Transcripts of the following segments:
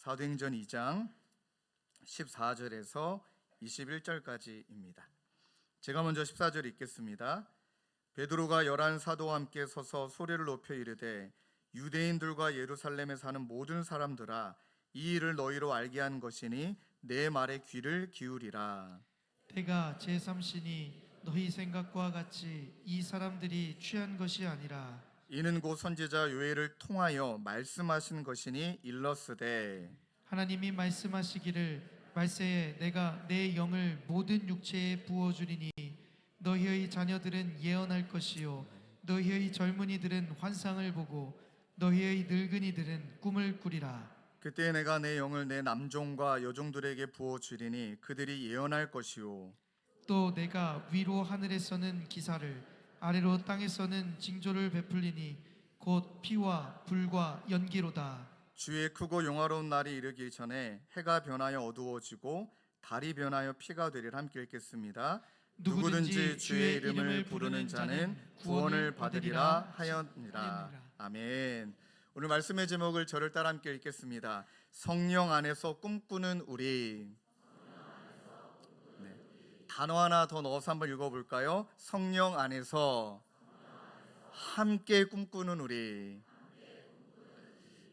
사도행전 2장 14절에서 21절까지입니다. 제가 먼저 14절 읽겠습니다. 베드로가 11 사도와 함께 서서 소리를 높여 이르되 유대인들과 예루살렘에 사는 모든 사람들아, 이 일을 너희로 알게 한 것이니 내 말에 귀를 기울이라. 때가 제3시니 너희 생각과 같이 이 사람들이 취한 것이 아니라 이는 곧 선지자 요엘을 통하여 말씀하신 것이니 일렀으되 하나님이 말씀하시기를 말세에 내가 내 영을 모든 육체에 부어주리니 너희의 자녀들은 예언할 것이요 너희의 젊은이들은 환상을 보고 너희의 늙은이들은 꿈을 꾸리라. 그때 내가 내 영을 내 남종과 여종들에게 부어 주리니 그들이 예언할 것이요 또 내가 위로 하늘에서는 기사를 아래로 땅에서는 징조를 베풀리니 곧 피와 불과 연기로다. 주의 크고 영화로운 날이 이르기 전에 해가 변하여 어두워지고 달이 변하여 피가 되리라. 함께 읽겠습니다. 누구든지 주의 이름을 부르는 자는 구원을 받으리라 하였니라. 아멘. 오늘 말씀의 제목을 저를 따라 함께 읽겠습니다. 성령 안에서 꿈꾸는 우리. 네. 단어 하나 더 넣어서 한번 읽어볼까요? 성령 안에서 함께 꿈꾸는 우리.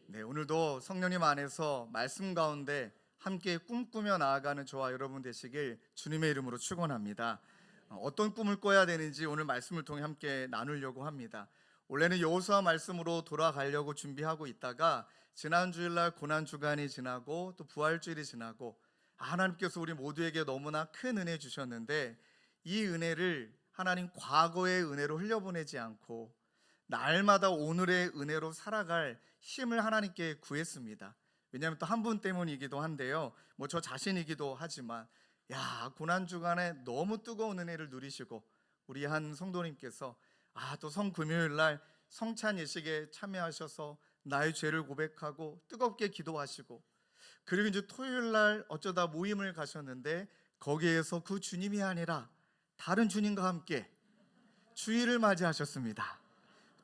네, 오늘도 성령님 안에서 말씀 가운데 함께 꿈꾸며 나아가는 저와 여러분 되시길 주님의 이름으로 축원합니다. 어떤 꿈을 꿔야 되는지 오늘 말씀을 통해 함께 나누려고 합니다. 원래는 여호수아 말씀으로 돌아가려고 준비하고 있다가 지난 주일날 고난주간이 지나고 또 부활주일이 지나고 하나님께서 우리 모두에게 너무나 큰 은혜 주셨는데 이 은혜를 하나님 과거의 은혜로 흘려보내지 않고 날마다 오늘의 은혜로 살아갈 힘을 하나님께 구했습니다. 왜냐하면 또 한 분 때문이기도 한데요, 저 자신이기도 하지만 고난주간에 너무 뜨거운 은혜를 누리시고 우리 한 성도님께서 또 성금요일날 성찬 예식에 참여하셔서 나의 죄를 고백하고 뜨겁게 기도하시고, 그리고 이제 토요일날 어쩌다 모임을 가셨는데 거기에서 그 주님이 아니라 다른 주님과 함께 주일을 맞이하셨습니다.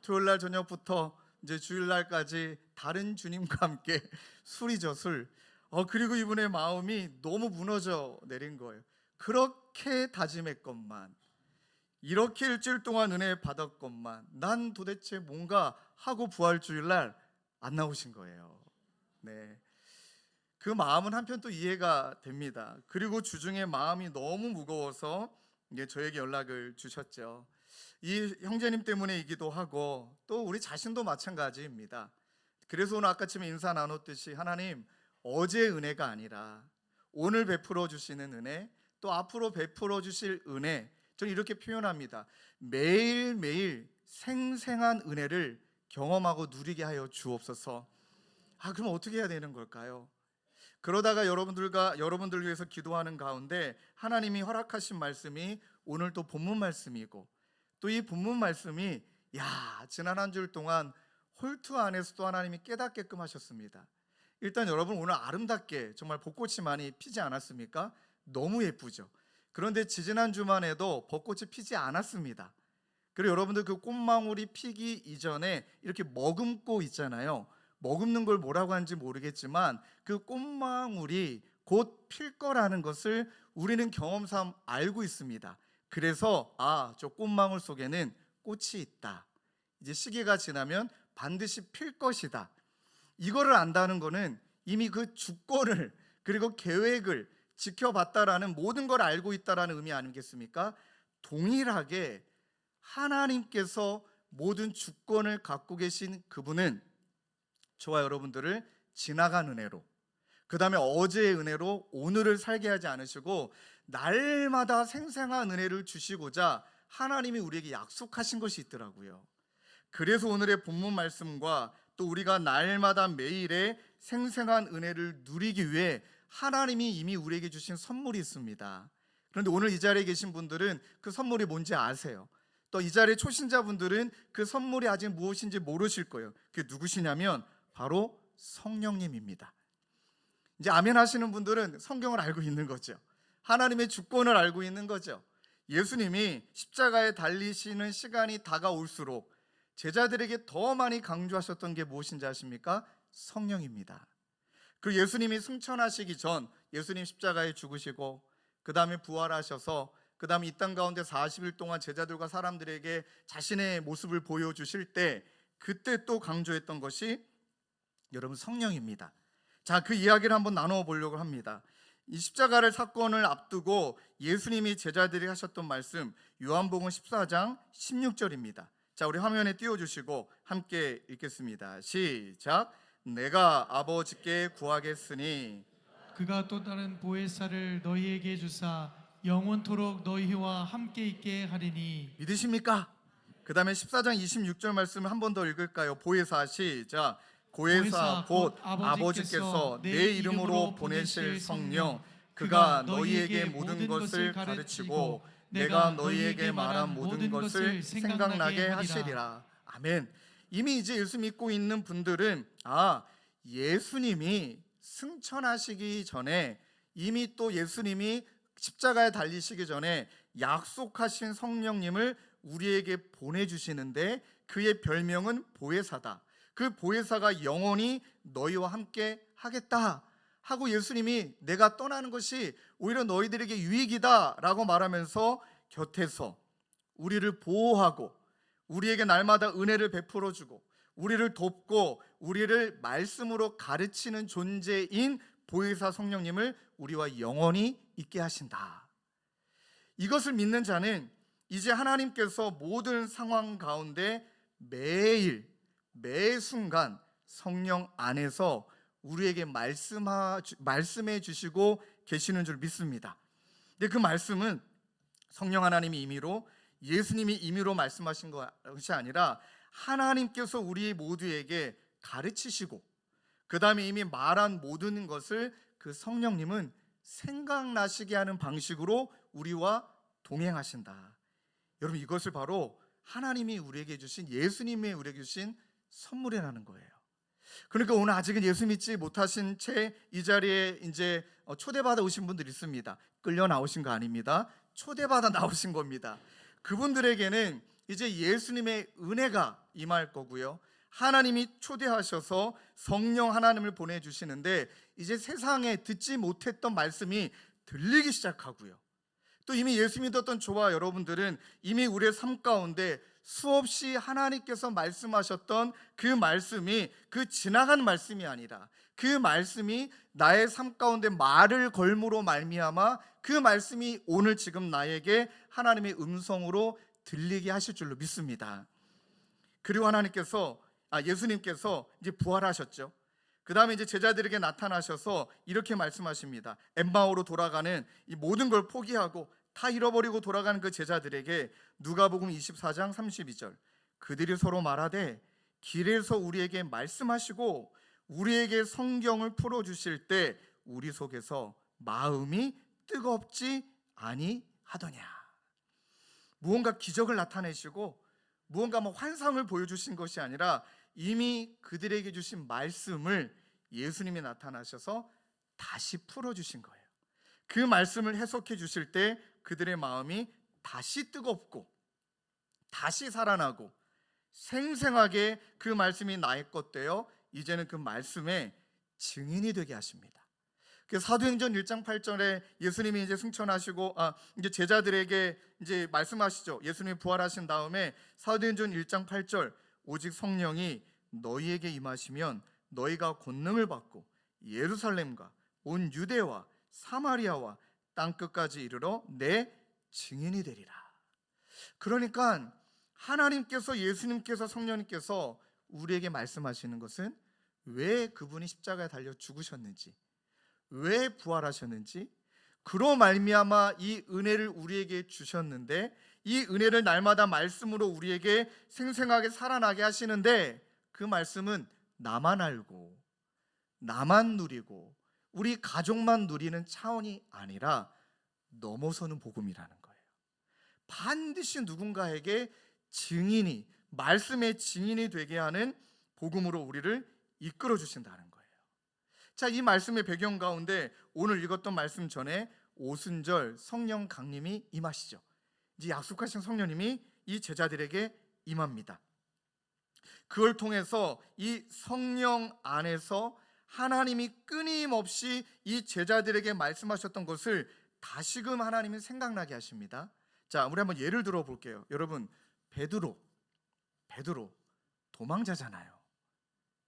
토요일날 저녁부터 이제 주일날까지 다른 주님과 함께 술이죠, 술. 그리고 이분의 마음이 너무 무너져 내린 거예요. 그렇게 다짐했건만, 이렇게 일주일 동안 은혜 받았건만 난 도대체 뭔가 하고 부활주일날 안 나오신 거예요. 네, 그 마음은 한편 또 이해가 됩니다. 그리고 주중에 마음이 너무 무거워서 이제 저에게 연락을 주셨죠. 이 형제님 때문에이기도 하고 또 우리 자신도 마찬가지입니다. 그래서 오늘 아까쯤에 인사 나눴듯이 하나님, 어제의 은혜가 아니라 오늘 베풀어 주시는 은혜, 또 앞으로 베풀어 주실 은혜, 저는 이렇게 표현합니다. 매일매일 생생한 은혜를 경험하고 누리게 하여 주옵소서. 그럼 어떻게 해야 되는 걸까요? 그러다가 여러분들 위해서 기도하는 가운데 하나님이 허락하신 말씀이 오늘 또 본문 말씀이고, 또 이 본문 말씀이 지난 한 주일 동안 홀트 안에서도 하나님이 깨닫게끔 하셨습니다. 일단 여러분, 오늘 아름답게 정말 벚꽃이 많이 피지 않았습니까? 너무 예쁘죠. 그런데 지지난 주만 해도 벚꽃이 피지 않았습니다. 그리고 여러분들 그 꽃망울이 피기 이전에 이렇게 머금고 있잖아요. 머금는 걸 뭐라고 하는지 모르겠지만 그 꽃망울이 곧 필 거라는 것을 우리는 경험상 알고 있습니다. 그래서 저 꽃망울 속에는 꽃이 있다, 이제 시기가 지나면 반드시 필 것이다, 이거를 안다는 거는 이미 그 주권을 그리고 계획을 지켜봤다라는, 모든 걸 알고 있다라는 의미 아니겠습니까? 동일하게 하나님께서 모든 주권을 갖고 계신 그분은 저와 여러분들을 지나간 은혜로, 그 다음에 어제의 은혜로 오늘을 살게 하지 않으시고 날마다 생생한 은혜를 주시고자 하나님이 우리에게 약속하신 것이 있더라고요. 그래서 오늘의 본문 말씀과 또 우리가 날마다 매일의 생생한 은혜를 누리기 위해 하나님이 이미 우리에게 주신 선물이 있습니다. 그런데 오늘 이 자리에 계신 분들은 그 선물이 뭔지 아세요? 또 이 자리에 초신자분들은 그 선물이 아직 무엇인지 모르실 거예요. 그게 누구시냐면 바로 성령님입니다. 이제 아멘 하시는 분들은 성경을 알고 있는 거죠. 하나님의 주권을 알고 있는 거죠. 예수님이 십자가에 달리시는 시간이 다가올수록 제자들에게 더 많이 강조하셨던 게 무엇인지 아십니까? 성령입니다. 그 예수님이 승천하시기 전 예수님 십자가에 죽으시고 그 다음에 부활하셔서 그 다음에 이 땅 가운데 40일 동안 제자들과 사람들에게 자신의 모습을 보여주실 때 그때 또 강조했던 것이 여러분 성령입니다. 자, 그 이야기를 한번 나누어 보려고 합니다. 이 십자가를 사건을 앞두고 예수님이 제자들이 하셨던 말씀 요한복음 14장 16절입니다. 자, 우리 화면에 띄워주시고 함께 읽겠습니다. 시작. 내가 아버지께 구하겠으니 그가 또 다른 보혜사를 너희에게 주사 영원토록 너희와 함께 있게 하리니. 믿으십니까? 그 다음에 14장 26절 말씀을 한 번 더 읽을까요? 보혜사 시작. 보혜사 곧 아버지께서 내 이름으로 보내실 성령 그가 너희에게 모든 것을 가르치고 내가 너희에게 말한 모든 것을 생각나게 하시리라. 아멘. 이미 이제 예수 믿고 있는 분들은 예수님이 승천하시기 전에 이미 또 예수님이 십자가에 달리시기 전에 약속하신 성령님을 우리에게 보내주시는데 그의 별명은 보혜사다. 그 보혜사가 영원히 너희와 함께 하겠다 하고 예수님이 내가 떠나는 것이 오히려 너희들에게 유익이다 라고 말하면서 곁에서 우리를 보호하고 우리에게 날마다 은혜를 베풀어 주고 우리를 돕고 우리를 말씀으로 가르치는 존재인 보혜사 성령님을 우리와 영원히 있게 하신다. 이것을 믿는 자는 이제 하나님께서 모든 상황 가운데 매일 매 순간 성령 안에서 우리에게 말씀해 주시고 계시는 줄 믿습니다. 근데 그 말씀은 성령 하나님이 임의로 예수님이 임의로 말씀하신 것이 아니라 하나님께서 우리 모두에게 가르치시고 그 다음에 이미 말한 모든 것을 그 성령님은 생각나시게 하는 방식으로 우리와 동행하신다. 여러분 이것을 바로 하나님이 우리에게 주신 예수님이 우리에게 주신 선물이라는 거예요. 그러니까 오늘 아직은 예수 믿지 못하신 채 이 자리에 이제 초대받아 오신 분들이 있습니다. 끌려 나오신 거 아닙니다. 초대받아 나오신 겁니다. 그분들에게는 이제 예수님의 은혜가 임할 거고요. 하나님이 초대하셔서 성령 하나님을 보내주시는데 이제 세상에 듣지 못했던 말씀이 들리기 시작하고요. 또 이미 예수 믿었던 저와 여러분들은 이미 우리의 삶 가운데 수없이 하나님께서 말씀하셨던 그 말씀이 그 지나간 말씀이 아니라 그 말씀이 나의 삶 가운데 말을 걸므로 말미암아 그 말씀이 오늘 지금 나에게 하나님의 음성으로 들리게 하실 줄로 믿습니다. 그리고 예수님께서 이제 부활하셨죠. 그 다음에 이제 제자들에게 나타나셔서 이렇게 말씀하십니다. 엠마오로 돌아가는 이 모든 걸 포기하고 다 잃어버리고 돌아가는 그 제자들에게 누가복음 24장 32절 그들이 서로 말하되 길에서 우리에게 말씀하시고 우리에게 성경을 풀어주실 때 우리 속에서 마음이 뜨겁지 아니하더냐. 무언가 기적을 나타내시고 무언가 환상을 보여주신 것이 아니라 이미 그들에게 주신 말씀을 예수님이 나타나셔서 다시 풀어주신 거예요. 그 말씀을 해석해 주실 때 그들의 마음이 다시 뜨겁고 다시 살아나고 생생하게 그 말씀이 나의 것 되어 이제는 그 말씀의 증인이 되게 하십니다. 그 사도행전 1장 8절에 예수님이 이제 승천하시고 이제 제자들에게 이제 말씀하시죠. 예수님이 부활하신 다음에 사도행전 1장 8절 오직 성령이 너희에게 임하시면 너희가 권능을 받고 예루살렘과 온 유대와 사마리아와 땅 끝까지 이르러 내 증인이 되리라. 그러니까 하나님께서 예수님께서 성령님께서 우리에게 말씀하시는 것은 왜 그분이 십자가에 달려 죽으셨는지 왜 부활하셨는지 그로 말미암아 이 은혜를 우리에게 주셨는데 이 은혜를 날마다 말씀으로 우리에게 생생하게 살아나게 하시는데 그 말씀은 나만 알고 나만 누리고 우리 가족만 누리는 차원이 아니라 넘어서는 복음이라는 거예요. 반드시 누군가에게 증인이 말씀의 증인이 되게 하는 복음으로 우리를 이끌어 주신다는 거예요. 자, 이 말씀의 배경 가운데 오늘 읽었던 말씀 전에 오순절 성령 강림이 임하시죠. 이제 약속하신 성령님이 이 제자들에게 임합니다. 그걸 통해서 이 성령 안에서 하나님이 끊임없이 이 제자들에게 말씀하셨던 것을 다시금 하나님은 생각나게 하십니다. 자, 우리 한번 예를 들어 볼게요. 여러분, 베드로 도망자잖아요.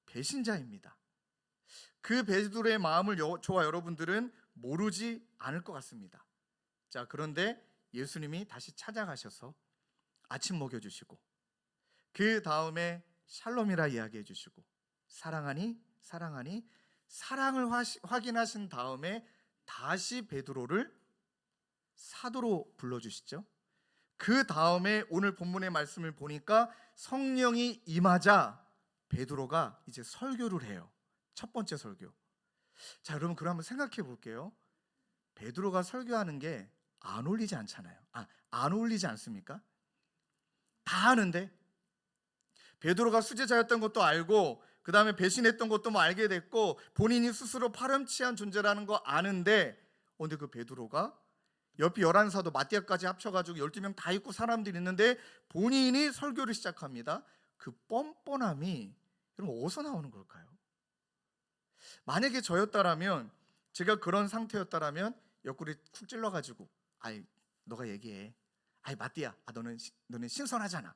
배신자입니다. 그 베드로의 마음을 저와 여러분들은 모르지 않을 것 같습니다. 자, 그런데 예수님이 다시 찾아가셔서 아침 먹여주시고, 그 다음에 샬롬이라 이야기해 주시고, 사랑하니 사랑을 확인하신 다음에 다시 베드로를 사도로 불러주시죠. 그 다음에 오늘 본문의 말씀을 보니까 성령이 임하자 베드로가 이제 설교를 해요. 첫 번째 설교. 자, 여러분, 그럼 한번 생각해 볼게요. 베드로가 설교하는 게 안 어울리지 않잖아요. 안 어울리지 않습니까? 다 아는데, 베드로가 수제자였던 것도 알고, 그 다음에 배신했던 것도 알게 됐고, 본인이 스스로 파렴치한 존재라는 거 아는데, 근데 그 베드로가 옆이 11사도 마띠아까지 합쳐가지고 12명 다 있고 사람들이 있는데 본인이 설교를 시작합니다. 그 뻔뻔함이 여러분 어디서 나오는 걸까요? 만약에 저였다라면, 제가 그런 상태였다라면 옆구리 쿡 찔러가지고 너가 얘기해. 마띠아, 너는 신선하잖아.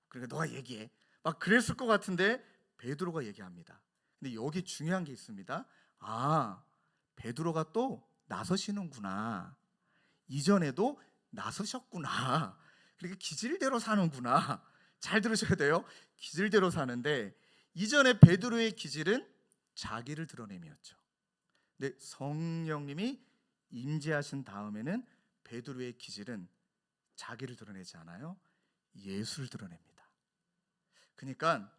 그러니까 너가 얘기해. 막 그랬을 것 같은데 베드로가 얘기합니다. 근데 여기 중요한 게 있습니다. 베드로가 또 나서시는구나. 이전에도 나서셨구나. 그러니까 기질대로 사는구나. 잘 들으셔야 돼요. 기질대로 사는데, 이전에 베드로의 기질은 자기를 드러냄이었죠. 근데 성령님이 임재하신 다음에는 베드로의 기질은 자기를 드러내지 않아요. 예수를 드러냅니다. 그러니까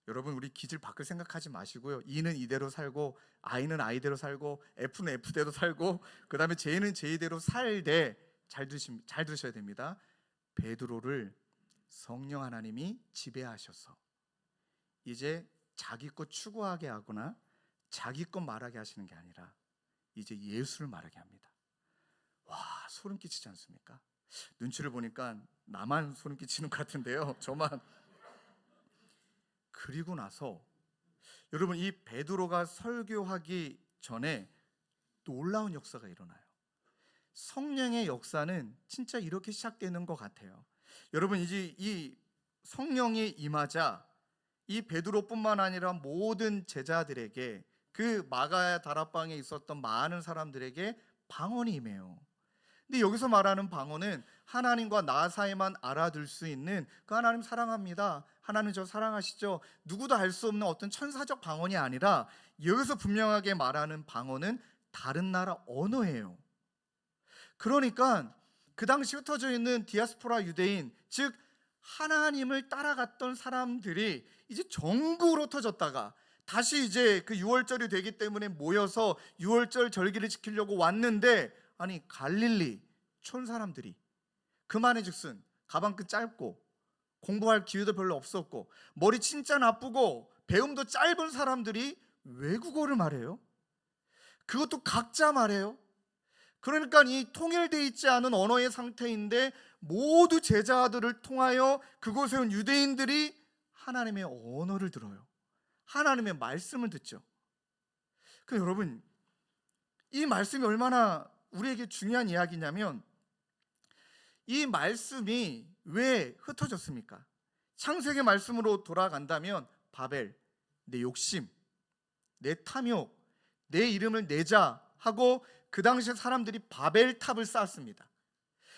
여러분, 우리 기질 바꿀 생각하지 마시고요. E는 이대로 살고, I는 I대로 살고, F는 F대로 살고, 그 다음에 J는 J대로 살되, 잘 들으셔야 됩니다. 베드로를 성령 하나님이 지배하셔서 이제 자기 것 추구하게 하거나 자기 것 말하게 하시는 게 아니라 이제 예수를 말하게 합니다. 와, 소름 끼치지 않습니까? 눈치를 보니까 나만 소름 끼치는 것 같은데요. 저만. 그리고 나서 여러분, 이 베드로가 설교하기 전에 놀라운 역사가 일어나요. 성령의 역사는 진짜 이렇게 시작되는 것 같아요. 여러분, 이제 이 성령이 임하자 이 베드로뿐만 아니라 모든 제자들에게, 그 마가야 다락방에 있었던 많은 사람들에게 방언이 임해요. 근데 여기서 말하는 방언은 하나님과 나 사이만 알아들 수 있는, 그 하나님 사랑합니다, 하나님 저 사랑하시죠, 누구도 알 수 없는 어떤 천사적 방언이 아니라, 여기서 분명하게 말하는 방언은 다른 나라 언어예요. 그러니까 그 당시 흩어져 있는 디아스포라 유대인, 즉 하나님을 따라갔던 사람들이 이제 전국으로 흩어졌다가 다시 이제 그 유월절이 되기 때문에 모여서 유월절 절기를 지키려고 왔는데, 갈릴리 촌 사람들이, 그만해즉슨 가방끈 짧고 공부할 기회도 별로 없었고 머리 진짜 나쁘고 배움도 짧은 사람들이 외국어를 말해요. 그것도 각자 말해요. 그러니까 이 통일되어 있지 않은 언어의 상태인데 모두 제자들을 통하여 그곳에 온 유대인들이 하나님의 언어를 들어요. 하나님의 말씀을 듣죠. 그럼 여러분, 이 말씀이 얼마나 우리에게 중요한 이야기냐면, 이 말씀이 왜 흩어졌습니까? 창세기 말씀으로 돌아간다면 바벨, 내 욕심, 내 탐욕, 내 이름을 내자 하고 그 당시에 사람들이 바벨탑을 쌓았습니다.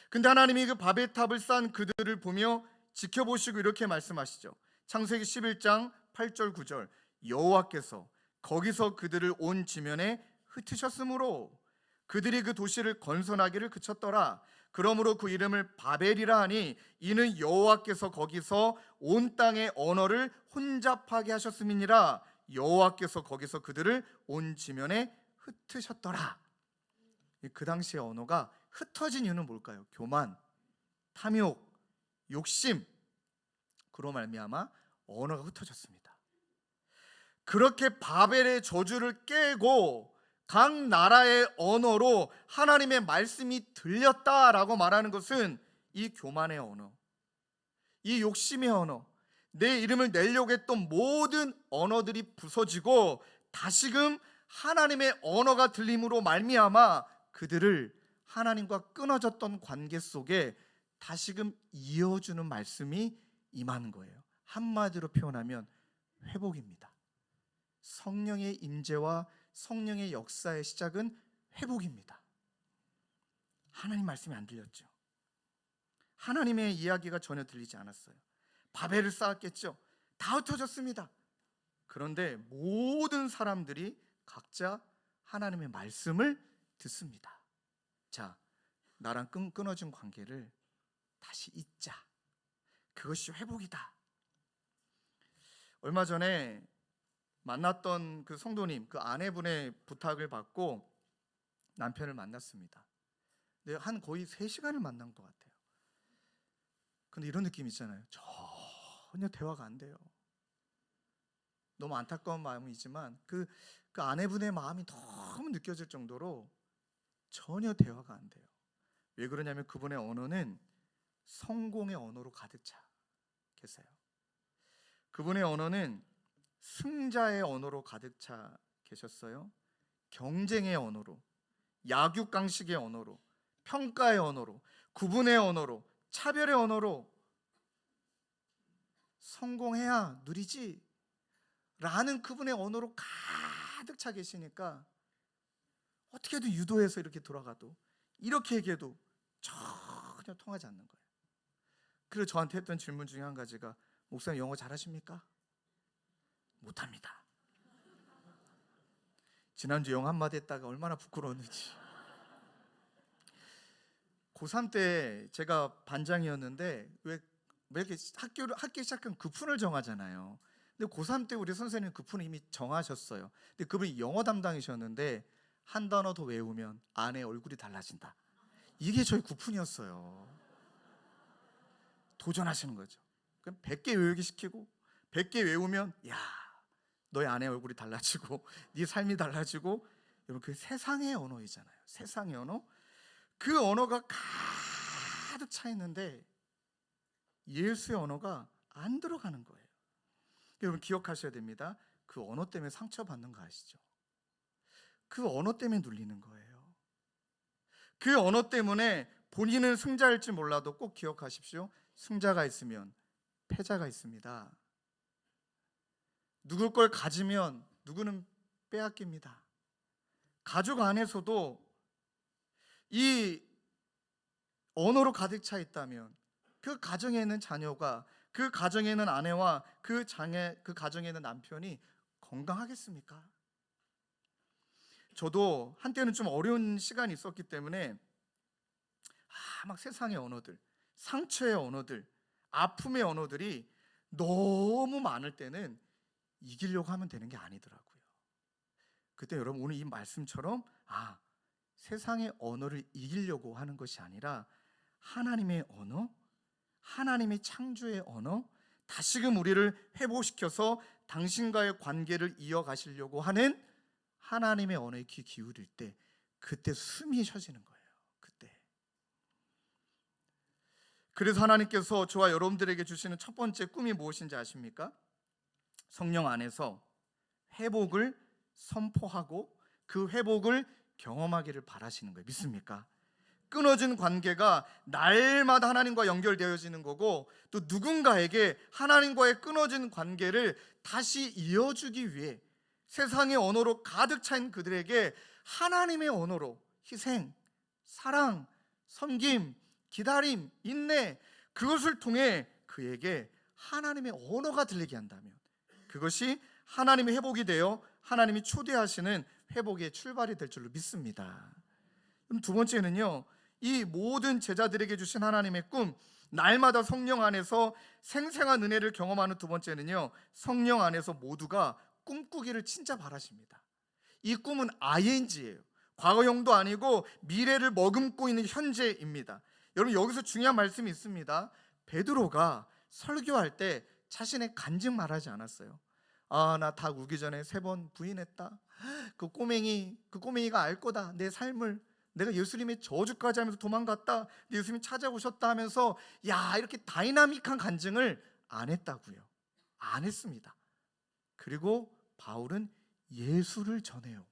근데 하나님이 그 바벨탑을 쌓은 그들을 보며 지켜보시고 이렇게 말씀하시죠. 창세기 11장 8절 9절, 여호와께서 거기서 그들을 온 지면에 흩으셨으므로 그들이 그 도시를 건설하기를 그쳤더라. 그러므로 그 이름을 바벨이라 하니 이는 여호와께서 거기서 온 땅의 언어를 혼잡하게 하셨음이니라. 여호와께서 거기서 그들을 온 지면에 흩으셨더라. 그 당시의 언어가 흩어진 이유는 뭘까요? 교만, 탐욕, 욕심, 그로 말미암아 언어가 흩어졌습니다. 그렇게 바벨의 저주를 깨고 각 나라의 언어로 하나님의 말씀이 들렸다라고 말하는 것은 이 교만의 언어, 이 욕심의 언어, 내 이름을 내려고 했던 모든 언어들이 부서지고 다시금 하나님의 언어가 들림으로 말미암아 그들을 하나님과 끊어졌던 관계 속에 다시금 이어주는 말씀이 임하는 거예요. 한마디로 표현하면 회복입니다. 성령의 임재와 성령의 역사의 시작은 회복입니다. 하나님 말씀이 안 들렸죠. 하나님의 이야기가 전혀 들리지 않았어요. 바벨을 쌓았겠죠. 다 흩어졌습니다. 그런데 모든 사람들이 각자 하나님의 말씀을 듣습니다. 자, 나랑 끊어진 관계를 다시 잇자. 그것이 회복이다. 얼마 전에 만났던 그 성도님, 그 아내분의 부탁을 받고 남편을 만났습니다. 근데 한 거의 3시간을 만난 것 같아요. 근데 이런 느낌 있잖아요. 전혀 대화가 안 돼요. 너무 안타까운 마음이지만 그 아내분의 마음이 너무 느껴질 정도로 전혀 대화가 안 돼요. 왜 그러냐면 그분의 언어는 성공의 언어로 가득 차 계세요. 그분의 언어는 승자의 언어로 가득 차 계셨어요. 경쟁의 언어로, 약육강식의 언어로, 평가의 언어로, 구분의 언어로, 차별의 언어로 성공해야 누리지 라는 그분의 언어로 가득 차 계시니까 어떻게든 유도해서 이렇게 돌아가도 이렇게 얘기해도 전혀 통하지 않는 거예요. 그래서 저한테 했던 질문 중에 한 가지가, 목사님 영어 잘하십니까? 못합니다. 지난주 영어 한마디 했다가 얼마나 부끄러웠는지. 고3 때 제가 반장이었는데 왜 이렇게 학기 시작하면 급훈을 정하잖아요. 근데 고3 때 우리 선생님 급훈을 이미 정하셨어요. 근데 그분이 영어 담당이셨는데 한 단어 더 외우면 아내 얼굴이 달라진다. 이게 저희 급훈이었어요. 도전하시는 거죠. 그럼 100개 외우기 시키고 100개 외우면 야, 너의 아내 얼굴이 달라지고 네 삶이 달라지고, 여러분 그 세상의 언어이잖아요. 세상의 언어. 그 언어가 가득 차 있는데 예수의 언어가 안 들어가는 거예요. 여러분 기억하셔야 됩니다. 그 언어 때문에 상처받는 거 아시죠? 그 언어 때문에 눌리는 거예요. 그 언어 때문에 본인은 승자일지 몰라도 꼭 기억하십시오. 승자가 있으면 패자가 있습니다. 누구 걸 가지면 누구는 빼앗깁니다. 가족 안에서도 이 언어로 가득 차 있다면 그 가정에 있는 자녀가, 그 가정에 있는 아내와 그 가정에 있는 남편이 건강하겠습니까? 저도 한때는 좀 어려운 시간이 있었기 때문에 막 세상의 언어들, 상처의 언어들, 아픔의 언어들이 너무 많을 때는 이기려고 하면 되는 게 아니더라고요. 그때 여러분 오늘 이 말씀처럼 세상의 언어를 이기려고 하는 것이 아니라 하나님의 언어, 하나님의 창조의 언어, 다시금 우리를 회복시켜서 당신과의 관계를 이어가시려고 하는 하나님의 언어에 귀 기울일 때 그때 숨이 쉬어지는 거예요. 그때. 그래서 하나님께서 저와 여러분들에게 주시는 첫 번째 꿈이 무엇인지 아십니까? 성령 안에서 회복을 선포하고 그 회복을 경험하기를 바라시는 거예요. 믿습니까? 끊어진 관계가 날마다 하나님과 연결되어지는 거고, 또 누군가에게 하나님과의 끊어진 관계를 다시 이어주기 위해 세상의 언어로 가득 차인 그들에게 하나님의 언어로 희생, 사랑, 섬김, 기다림, 인내, 그것을 통해 그에게 하나님의 언어가 들리게 한다면 그것이 하나님의 회복이 되어 하나님이 초대하시는 회복의 출발이 될 줄로 믿습니다. 그럼 두 번째는요, 이 모든 제자들에게 주신 하나님의 꿈, 날마다 성령 안에서 생생한 은혜를 경험하는 두 번째는요, 성령 안에서 모두가 꿈꾸기를 진짜 바라십니다. 이 꿈은 ing예요. 과거형도 아니고 미래를 머금고 있는 현재입니다. 여러분 여기서 중요한 말씀이 있습니다. 베드로가 설교할 때 자신의 간증 말하지 않았어요. 나 닭 우기 전에 3번 부인했다. 그 꼬맹이가 알 거다. 내 삶을. 내가 예수님의 저주까지 하면서 도망갔다. 예수님이 찾아오셨다 하면서 이렇게 다이나믹한 간증을 안 했다고요. 안 했습니다. 그리고 바울은 예수를 전해요.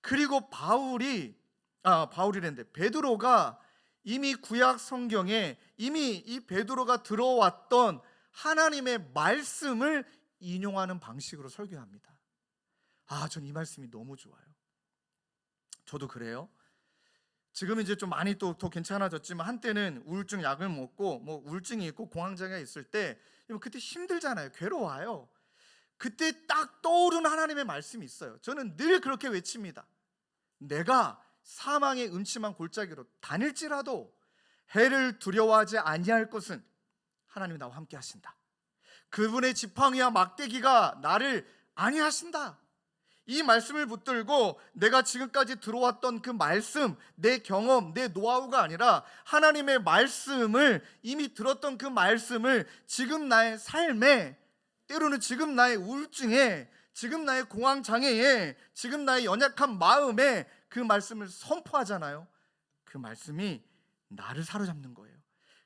그리고 바울이랬는데 베드로가 이미 구약 성경에 이미 이 베드로가 들어왔던 하나님의 말씀을 인용하는 방식으로 설교합니다. 저는 이 말씀이 너무 좋아요. 저도 그래요. 지금 이제 좀 많이 또 더 괜찮아졌지만 한때는 우울증 약을 먹고 뭐 우울증이 있고 공황장애가 있을 때 그때 힘들잖아요. 괴로워요. 그때 딱 떠오르는 하나님의 말씀이 있어요. 저는 늘 그렇게 외칩니다. 내가 사망의 음침한 골짜기로 다닐지라도 해를 두려워하지 아니할 것은 하나님이 나와 함께 하신다. 그분의 지팡이와 막대기가 나를 안위하신다. 이 말씀을 붙들고 내가 지금까지 들어왔던 그 말씀, 내 경험, 내 노하우가 아니라 하나님의 말씀을 이미 들었던 그 말씀을 지금 나의 삶에, 때로는 지금 나의 우울증에, 지금 나의 공황장애에, 지금 나의 연약한 마음에 그 말씀을 선포하잖아요. 그 말씀이 나를 사로잡는 거예요.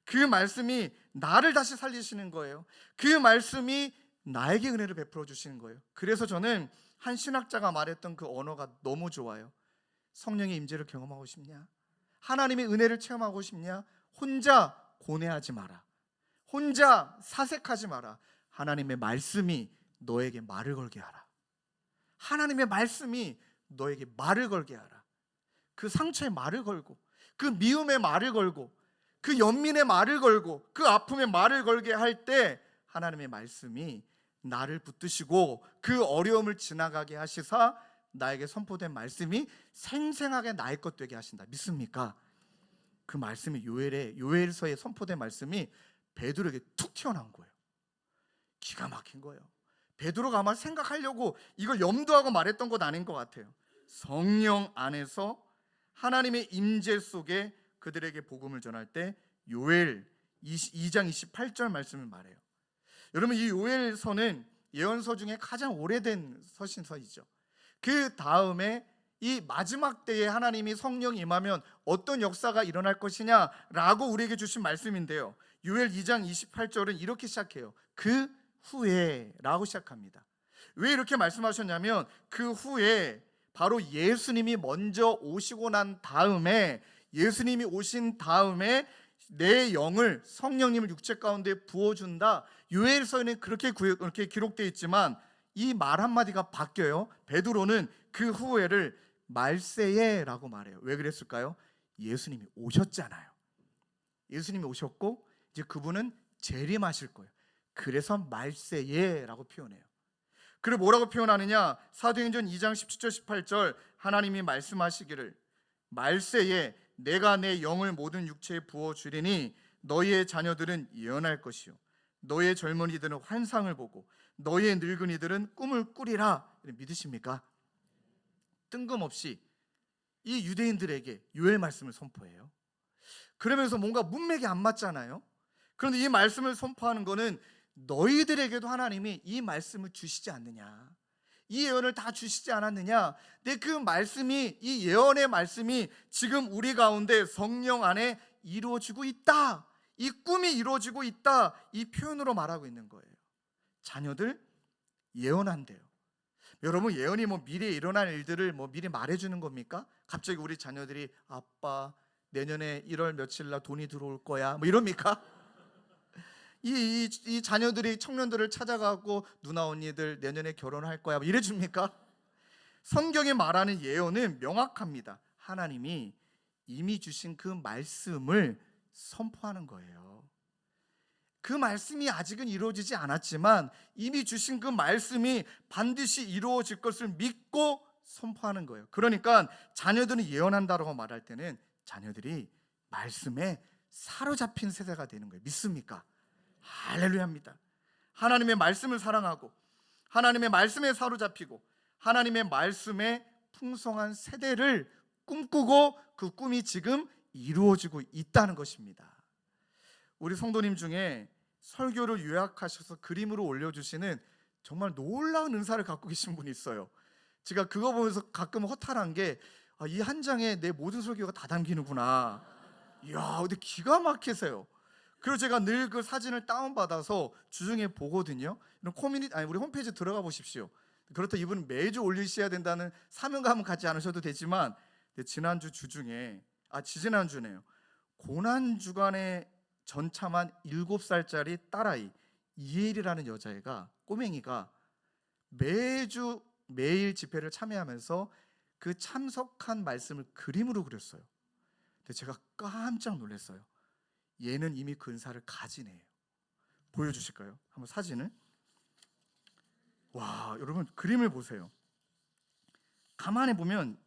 그 말씀이 나를 다시 살리시는 거예요. 그 말씀이 나에게 은혜를 베풀어 주시는 거예요. 그래서 저는 한 신학자가 말했던 그 언어가 너무 좋아요. 성령의 임재를 경험하고 싶냐? 하나님의 은혜를 체험하고 싶냐? 혼자 고뇌하지 마라. 혼자 사색하지 마라. 하나님의 말씀이 너에게 말을 걸게 하라. 하나님의 말씀이 너에게 말을 걸게 하라. 그 상처에 말을 걸고, 그 미움에 말을 걸고, 그 연민의 말을 걸고, 그 아픔에 말을 걸게 할 때 하나님의 말씀이 나를 붙드시고 그 어려움을 지나가게 하시사 나에게 선포된 말씀이 생생하게 나의 것 되게 하신다. 믿습니까? 그 말씀이 요엘서에 선포된 말씀이 베드로에게 툭 튀어나온 거예요. 기가 막힌 거예요. 베드로가 아마 생각하려고 이걸 염두하고 말했던 것 아닌 것 같아요. 성령 안에서 하나님의 임재 속에 그들에게 복음을 전할 때 요엘 2장 28절 말씀을 말해요. 여러분, 이 요엘서는 예언서 중에 가장 오래된 서신서이죠. 그 다음에 이 마지막 때에 하나님이 성령이 임하면 어떤 역사가 일어날 것이냐라고 우리에게 주신 말씀인데요. 요엘 2장 28절은 이렇게 시작해요. 그 후에 라고 시작합니다. 왜 이렇게 말씀하셨냐면 그 후에 바로 예수님이 먼저 오시고 난 다음에, 예수님이 오신 다음에 내 영을, 성령님을 육체 가운데 부어준다. 요엘서에는 그렇게 기록되어 있지만 이 말 한마디가 바뀌어요. 베드로는 그 후에를 말세에라고 말해요. 왜 그랬을까요? 예수님이 오셨잖아요. 예수님이 오셨고 이제 그분은 재림하실 거예요. 그래서 말세에라고 표현해요. 그리고 뭐라고 표현하느냐? 사도행전 2장 17절 18절 하나님이 말씀하시기를 말세에 내가 내 영을 모든 육체에 부어주리니 너희의 자녀들은 예언할 것이요 너희의 젊은이들은 환상을 보고 너희의 늙은이들은 꿈을 꾸리라. 믿으십니까? 뜬금없이 이 유대인들에게 요엘 말씀을 선포해요. 그러면서 뭔가 문맥이 안 맞잖아요. 그런데 이 말씀을 선포하는 거는 너희들에게도 하나님이 이 말씀을 주시지 않느냐, 이 예언을 다 주시지 않았느냐. 근데 그 말씀이, 이 예언의 말씀이 지금 우리 가운데 성령 안에 이루어지고 있다, 이 꿈이 이루어지고 있다, 이 표현으로 말하고 있는 거예요. 자녀들 예언한대요. 여러분, 예언이 뭐 미래에 일어날 일들을 뭐 미리 말해주는 겁니까? 갑자기 우리 자녀들이 아빠 내년에 1월 며칠 날 돈이 들어올 거야 뭐 이럽니까? 이 자녀들이 청년들을 찾아가고 누나 언니들 내년에 결혼할 거야 뭐 이래줍니까? 성경이 말하는 예언은 명확합니다. 하나님이 이미 주신 그 말씀을 선포하는 거예요. 그 말씀이 아직은 이루어지지 않았지만 이미 주신 그 말씀이 반드시 이루어질 것을 믿고 선포하는 거예요. 그러니까 자녀들은 예언한다라고 말할 때는 자녀들이 말씀에 사로잡힌 세대가 되는 거예요. 믿습니까? 할렐루야입니다. 하나님의 말씀을 사랑하고 하나님의 말씀에 사로잡히고 하나님의 말씀에 풍성한 세대를 꿈꾸고 그 꿈이 지금 이루어지고 있다는 것입니다. 우리 성도님 중에 설교를 요약하셔서 그림으로 올려주시는 정말 놀라운 은사를 갖고 계신 분이 있어요. 제가 그거 보면서 가끔 허탈한 게 이 한 장에 내 모든 설교가 다 담기는구나. 이야, 근데 기가 막히세요. 그리고 제가 늘 그 사진을 다운받아서 주중에 보거든요. 이런 우리 홈페이지 들어가 보십시오. 그렇다 이분은 매주 올리셔야 된다는 사명감은 갖지 않으셔도 되지만, 지난주 주중에 지지난주네요. 고난주간에 전참한 7살짜리 딸아이 이엘이라는 여자애가, 꼬맹이가 매일 집회를 참여하면서 그 참석한 말씀을 그림으로 그렸어요. 근데 제가 깜짝 놀랐어요. 얘는 이미 그 은사를 가진 애예요. 보여주실까요? 한번 사진을. 와, 여러분 그림을 보세요. 가만히 보면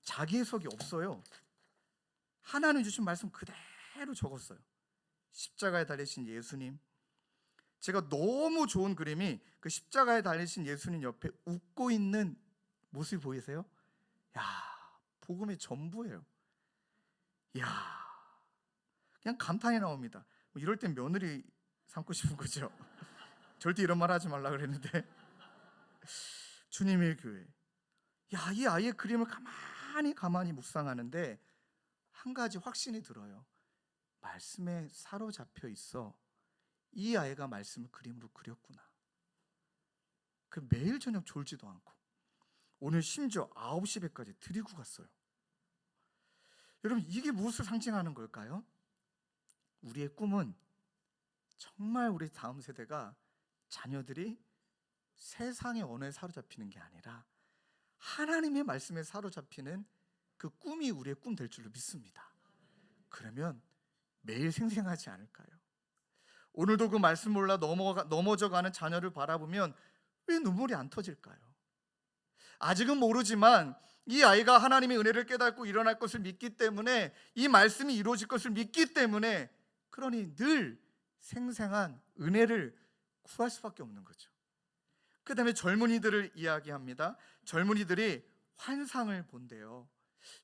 자기 해석이 없어요. 하나님 주신 말씀 그대로 적었어요. 십자가에 달리신 예수님. 제가 너무 좋은 그림이 그 십자가에 달리신 예수님 옆에 웃고 있는 모습이 보이세요? 야, 복음의 전부예요. 야, 그냥 감탄이 나옵니다. 이럴 땐 며느리 삼고 싶은 거죠. 절대 이런 말 하지 말라 그랬는데. 주님의 교회. 야, 이 아이의 그림을 가만히 묵상하는데 한 가지 확신이 들어요. 말씀에 사로잡혀 있어. 이 아이가 말씀을 그림으로 그렸구나. 그 매일 저녁 졸지도 않고 오늘 심지어 9시 배까지 드리고 갔어요. 여러분, 이게 무엇을 상징하는 걸까요? 우리의 꿈은 정말 우리 다음 세대가, 자녀들이 세상의 언어에 사로잡히는 게 아니라 하나님의 말씀에 사로잡히는 그 꿈이 우리의 꿈 될 줄로 믿습니다. 그러면 매일 생생하지 않을까요? 오늘도 그 말씀 몰라 넘어져가는 자녀를 바라보면 왜 눈물이 안 터질까요? 아직은 모르지만 이 아이가 하나님의 은혜를 깨닫고 일어날 것을 믿기 때문에, 이 말씀이 이루어질 것을 믿기 때문에, 그러니 늘 생생한 은혜를 구할 수밖에 없는 거죠. 그 다음에 젊은이들을 이야기합니다. 젊은이들이 환상을 본대요.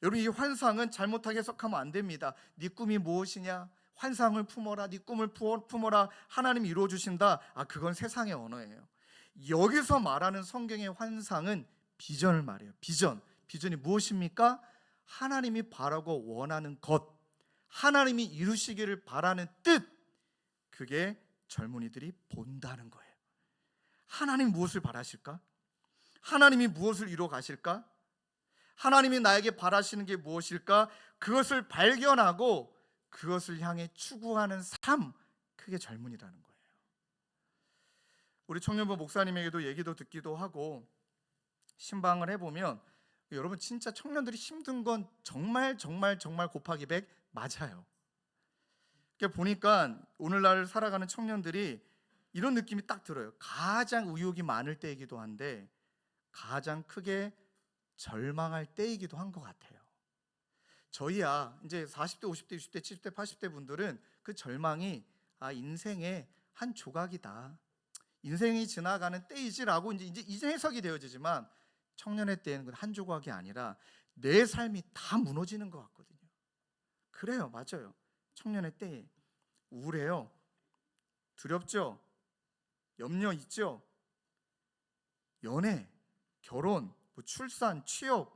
여러분, 이 환상은 잘못하게 해석하면 안 됩니다. 네 꿈이 무엇이냐? 환상을 품어라. 네 꿈을 품어라. 하나님이 이루어 주신다. 그건 세상의 언어예요. 여기서 말하는 성경의 환상은 비전을 말해요. 비전이 무엇입니까? 하나님이 바라고 원하는 것, 하나님이 이루시기를 바라는 뜻, 그게 젊은이들이 본다는 거예요. 하나님 무엇을 바라실까? 하나님이 무엇을 이루어 가실까? 하나님이 나에게 바라시는 게 무엇일까? 그것을 발견하고 그것을 향해 추구하는 삶, 그게 젊은이라는 거예요. 우리 청년부 목사님에게도 얘기도 듣기도 하고 신방을 해보면, 여러분 진짜 청년들이 힘든 건 정말 곱하기 100 맞아요. 그러니까 보니까 오늘날 살아가는 청년들이 이런 느낌이 딱 들어요. 가장 의욕이 많을 때이기도 한데 가장 크게 절망할 때이기도 한 것 같아요. 저희야 이제 40대, 50대, 60대, 70대, 80대 분들은 그 절망이 인생의 한 조각이다, 인생이 지나가는 때이지라고 이제 해석이 되어지지만, 청년의 때에는 그 한 조각이 아니라 내 삶이 다 무너지는 것 같거든요. 그래요, 맞아요. 청년의 때에 우울해요, 두렵죠, 염려 있죠, 연애, 결혼, 출산, 취업,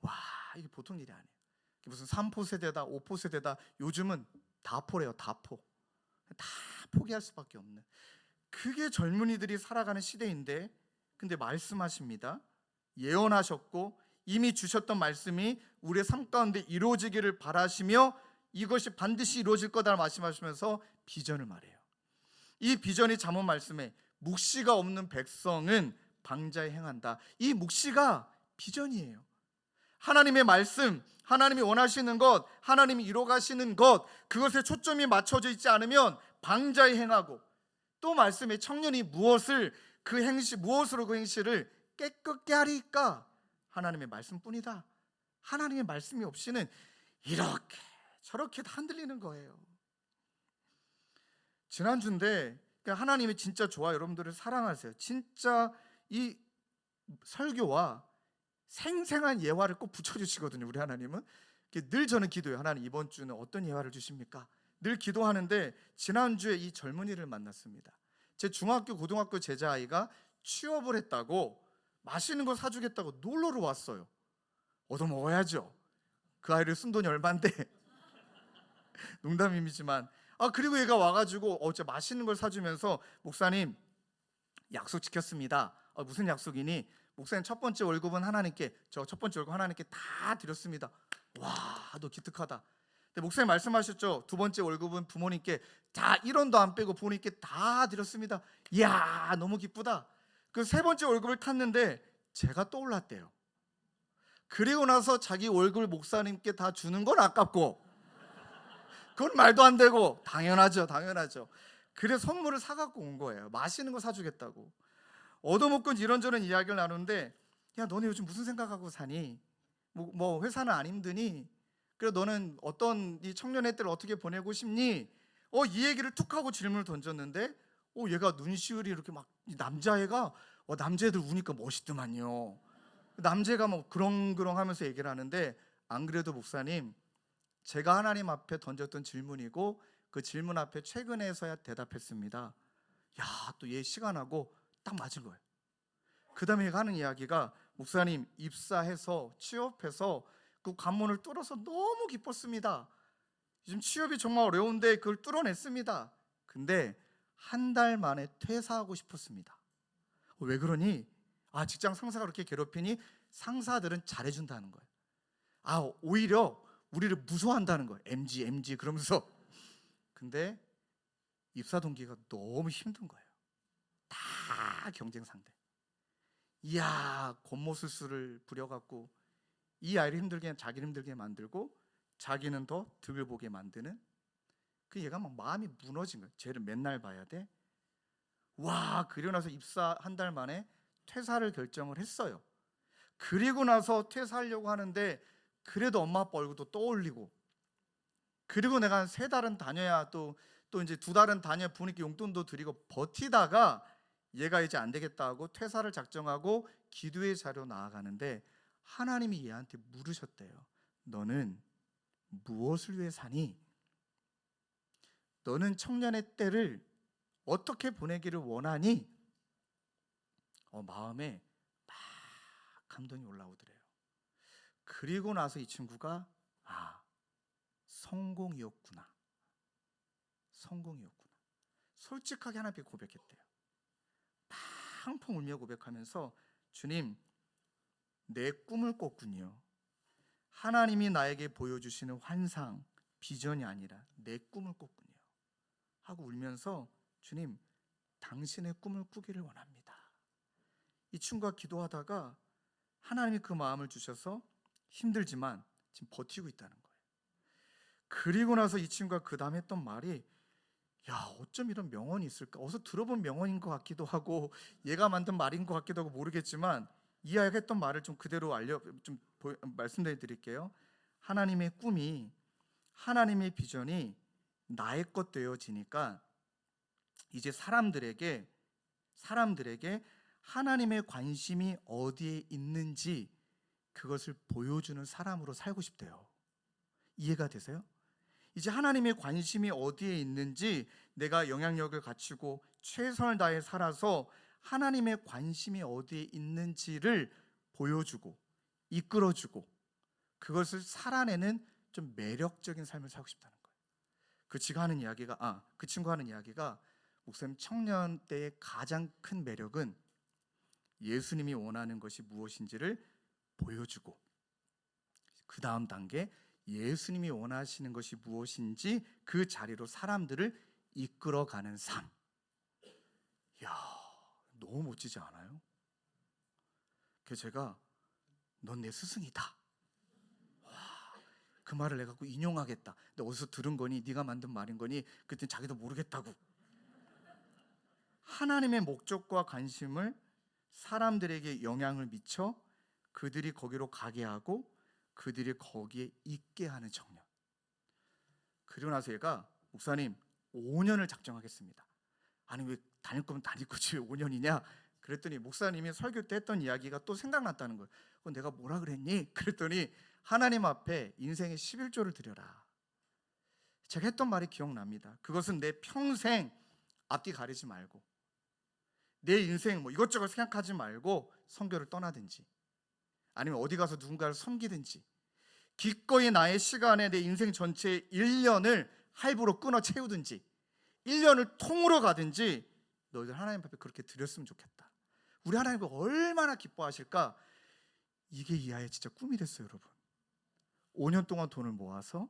와, 이게 보통 일이 아니에요. 무슨 3포 세대다, 5포 세대다, 요즘은 다포래요. 다포. 다 포기할 수밖에 없는, 그게 젊은이들이 살아가는 시대인데, 근데 말씀하십니다. 예언하셨고 이미 주셨던 말씀이 우리의 삶 가운데 이루어지기를 바라시며 이것이 반드시 이루어질 거다 말씀하시면서 비전을 말해요. 이 비전이 잠언 말씀에 묵시가 없는 백성은 방자에 행한다. 이 묵시가 비전이에요. 하나님의 말씀, 하나님이 원하시는 것, 하나님이 이루어가시는 것, 그것에 초점이 맞춰져 있지 않으면 방자에 행하고, 또 말씀에 청년이 무엇으로 그 행실을 깨끗게 하리까? 하나님의 말씀뿐이다. 하나님의 말씀이 없이는 이렇게 저렇게 다 흔들리는 거예요. 지난주인데 하나님이 진짜 좋아, 여러분들을 사랑하세요. 진짜 이 설교와 생생한 예화를 꼭 붙여주시거든요. 우리 하나님은 늘 저는 기도해요. 하나님 이번 주는 어떤 예화를 주십니까? 늘 기도하는데 지난주에 이 젊은이를 만났습니다. 제 중학교 고등학교 제자아이가 취업을 했다고 맛있는 거 사주겠다고 놀러를 왔어요. 얻어먹어야죠. 그 아이를 쓴 돈이 얼만데. 농담이지만 그리고 얘가 와가지고 진짜 맛있는 걸 사주면서 목사님 약속 지켰습니다. 무슨 약속이니? 목사님 첫 번째 월급은 하나님께, 저 첫 번째 월급 하나님께 다 드렸습니다. 와, 너 기특하다. 근데 목사님 말씀하셨죠? 두 번째 월급은 부모님께 다 1원도 안 빼고 부모님께 다 드렸습니다. 이야, 너무 기쁘다. 그 세 번째 월급을 탔는데 제가 떠올랐대요. 그리고 나서 자기 월급을 목사님께 다 주는 건 아깝고, 그건 말도 안 되고, 당연하죠. 그래서 선물을 사갖고 온 거예요. 맛있는 거 사주겠다고. 얻어먹고 이런저런 이야기를 나누는데, 야, 너네 요즘 무슨 생각하고 사니? 뭐 회사는 안 힘드니? 그래, 너는 어떤 이 청년의 때를 어떻게 보내고 싶니? 이 얘기를 툭 하고 질문을 던졌는데, 얘가 눈시울이 이렇게 막, 남자애가 남자애들 우니까 멋있더만요. 남자애가 뭐 그렁그렁하면서 얘기를 하는데, 안 그래도 목사님, 제가 하나님 앞에 던졌던 질문이고 그 질문 앞에 최근에서야 대답했습니다. 야, 또 얘 시간하고 딱 맞은 거예요. 그 다음에 얘가 하는 이야기가, 목사님, 입사해서 취업해서 그 관문을 뚫어서 너무 기뻤습니다. 지금 취업이 정말 어려운데 그걸 뚫어냈습니다. 근데 한 달 만에 퇴사하고 싶었습니다. 왜 그러니? 직장 상사가 그렇게 괴롭히니 상사들은 잘해준다는 거예요. 오히려 우리를 무서워한다는 거예요. MG 그러면서. 근데 입사 동기가 너무 힘든 거예요. 다 경쟁 상대. 이야, 겉모술수를 부려갖고 이 아이를 힘들게, 자기를 힘들게 만들고 자기는 더 득을 보게 만드는, 그 얘가 막 마음이 무너진 거예요. 쟤를 맨날 봐야 돼. 와, 그리고 나서 입사 한 달 만에 퇴사를 결정을 했어요. 그리고 나서 퇴사하려고 하는데 그래도 엄마 아빠 얼굴도 떠올리고, 그리고 내가 한 3달은 다녀야 또 이제 2달은 다녀야 부모님께 용돈도 드리고 버티다가 얘가 이제 안 되겠다 하고 퇴사를 작정하고 기도의 자리로 나아가는데, 하나님이 얘한테 물으셨대요. 너는 무엇을 위해 사니? 너는 청년의 때를 어떻게 보내기를 원하니? 마음에 막 감동이 올라오더래요. 그리고 나서 이 친구가 성공이었구나. 솔직하게 하나님께 고백했대요. 팡팡 울며 고백하면서, 주님, 내 꿈을 꿨군요. 하나님이 나에게 보여주시는 환상, 비전이 아니라 내 꿈을 꿨군요 하고 울면서, 주님, 당신의 꿈을 꾸기를 원합니다. 이 친구가 기도하다가 하나님이 그 마음을 주셔서 힘들지만 지금 버티고 있다는 거예요. 그리고 나서 이 친구가 그 다음 했던 말이, 야, 어쩜 이런 명언이 있을까? 어디서 들어본 명언인 것 같기도 하고 얘가 만든 말인 것 같기도 하고 모르겠지만, 이 아이가 했던 말을 좀 그대로 말씀드려 드릴게요. 하나님의 꿈이, 하나님의 비전이 나의 것 되어지니까 이제 사람들에게 하나님의 관심이 어디에 있는지 그것을 보여주는 사람으로 살고 싶대요. 이해가 되세요? 이제 하나님의 관심이 어디에 있는지 내가 영향력을 갖추고 최선을 다해 살아서 하나님의 관심이 어디에 있는지를 보여주고 이끌어주고 그것을 살아내는 좀 매력적인 삶을 살고 싶다는 거예요. 그 친구가 하는 이야기가, 목사님, 청년 때의 가장 큰 매력은 예수님이 원하는 것이 무엇인지를 보여주고, 그 다음 단계 예수님이 원하시는 것이 무엇인지 그 자리로 사람들을 이끌어가는 삶. 이야, 너무 멋지지 않아요? 그래서 제가, 넌 내 스승이다. 그 말을 내가 갖고 인용하겠다. 근데 어디서 들은 거니? 네가 만든 말인 거니? 그랬더니 자기도 모르겠다고. 하나님의 목적과 관심을 사람들에게 영향을 미쳐 그들이 거기로 가게 하고 그들이 거기에 있게 하는 청년. 그리고 나서 얘가, 목사님, 5년을 작정하겠습니다. 아니, 왜 다닐 거면 다닐 거지 왜 5년이냐? 그랬더니 목사님이 설교 때 했던 이야기가 또 생각났다는 거예요. 내가 뭐라 그랬니? 그랬더니, 하나님 앞에 인생의 11조를 드려라. 제가 했던 말이 기억납니다. 그것은 내 평생 앞뒤 가리지 말고 내 인생 이것저것 생각하지 말고 선교를 떠나든지 아니면 어디 가서 누군가를 섬기든지 기꺼이 나의 시간에 내 인생 전체의 1년을 할부로 끊어 채우든지 1년을 통으로 가든지 너희들 하나님 앞에 그렇게 드렸으면 좋겠다. 우리 하나님이 얼마나 기뻐하실까? 이게 이 아이의 진짜 꿈이 됐어요, 여러분. 5년 동안 돈을 모아서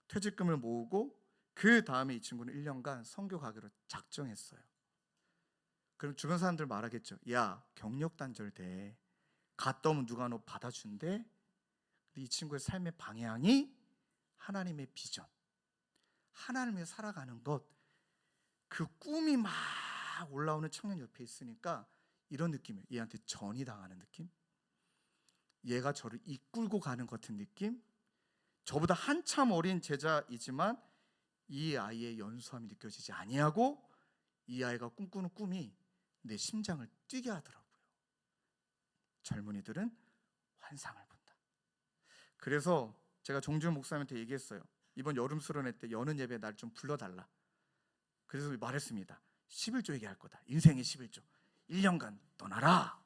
퇴직금을 모으고 그 다음에 이 친구는 1년간 선교 가기로 작정했어요. 그럼 주변 사람들 말하겠죠. 야, 경력 단절돼. 갔다 오면 누가 너 받아준대? 근데 이 친구의 삶의 방향이 하나님의 비전, 하나님을 살아가는 것, 그 꿈이 막 올라오는 청년 옆에 있으니까 이런 느낌이에요. 얘한테 전이 당하는 느낌? 얘가 저를 이끌고 가는 것 같은 느낌? 저보다 한참 어린 제자이지만 이 아이의 연수함이 느껴지지 아니하고 이 아이가 꿈꾸는 꿈이 내 심장을 뛰게 하더라고요. 젊은이들은 환상을 본다. 그래서 제가 정준 목사님한테 얘기했어요. 이번 여름 수련회 때 여는 예배 날 좀 불러달라. 그래서 말했습니다. 11조 얘기할 거다. 인생의 11조. 1년간 떠나라.